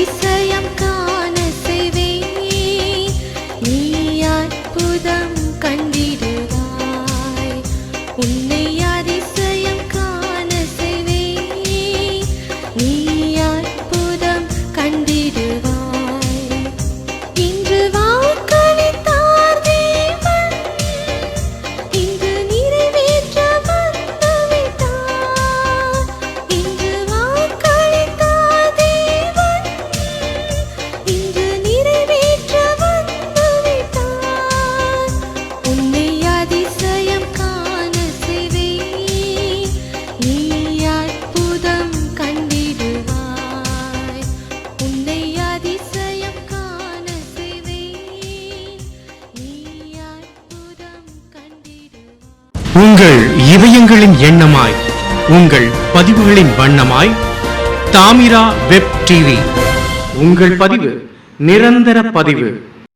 அதிசயம் காண செய்வேன் நீ அற்புதம் கண்டிடுவாய் உன்னை அதிசயம் காண செய்வேன் நீ அற்புதம் கண்டிடுவாய் இன்று வாக்களித்தார் தேவன் இன்று நிறைவேற்ற வந்துவிட்டார் இன்று வாக்களித்தார் தேவன் இன்று நிறைவேற்ற வந்துவிட்டார் உன்னை அதிசயம் காண செய்வேன் நீ அற்புதம் கண்டிடுவாய் உன்னை அதிசயம் காண செய்வேன் நீ அற்புதம் கண்டிடுவாய் உங்கள் இதயங்களின் எண்ணமாய் உங்கள் பதிவுகளின் வண்ணமாய் தாமிரா வெப் டிவி உங்கள் பதிவு நிரந்தர பதிவு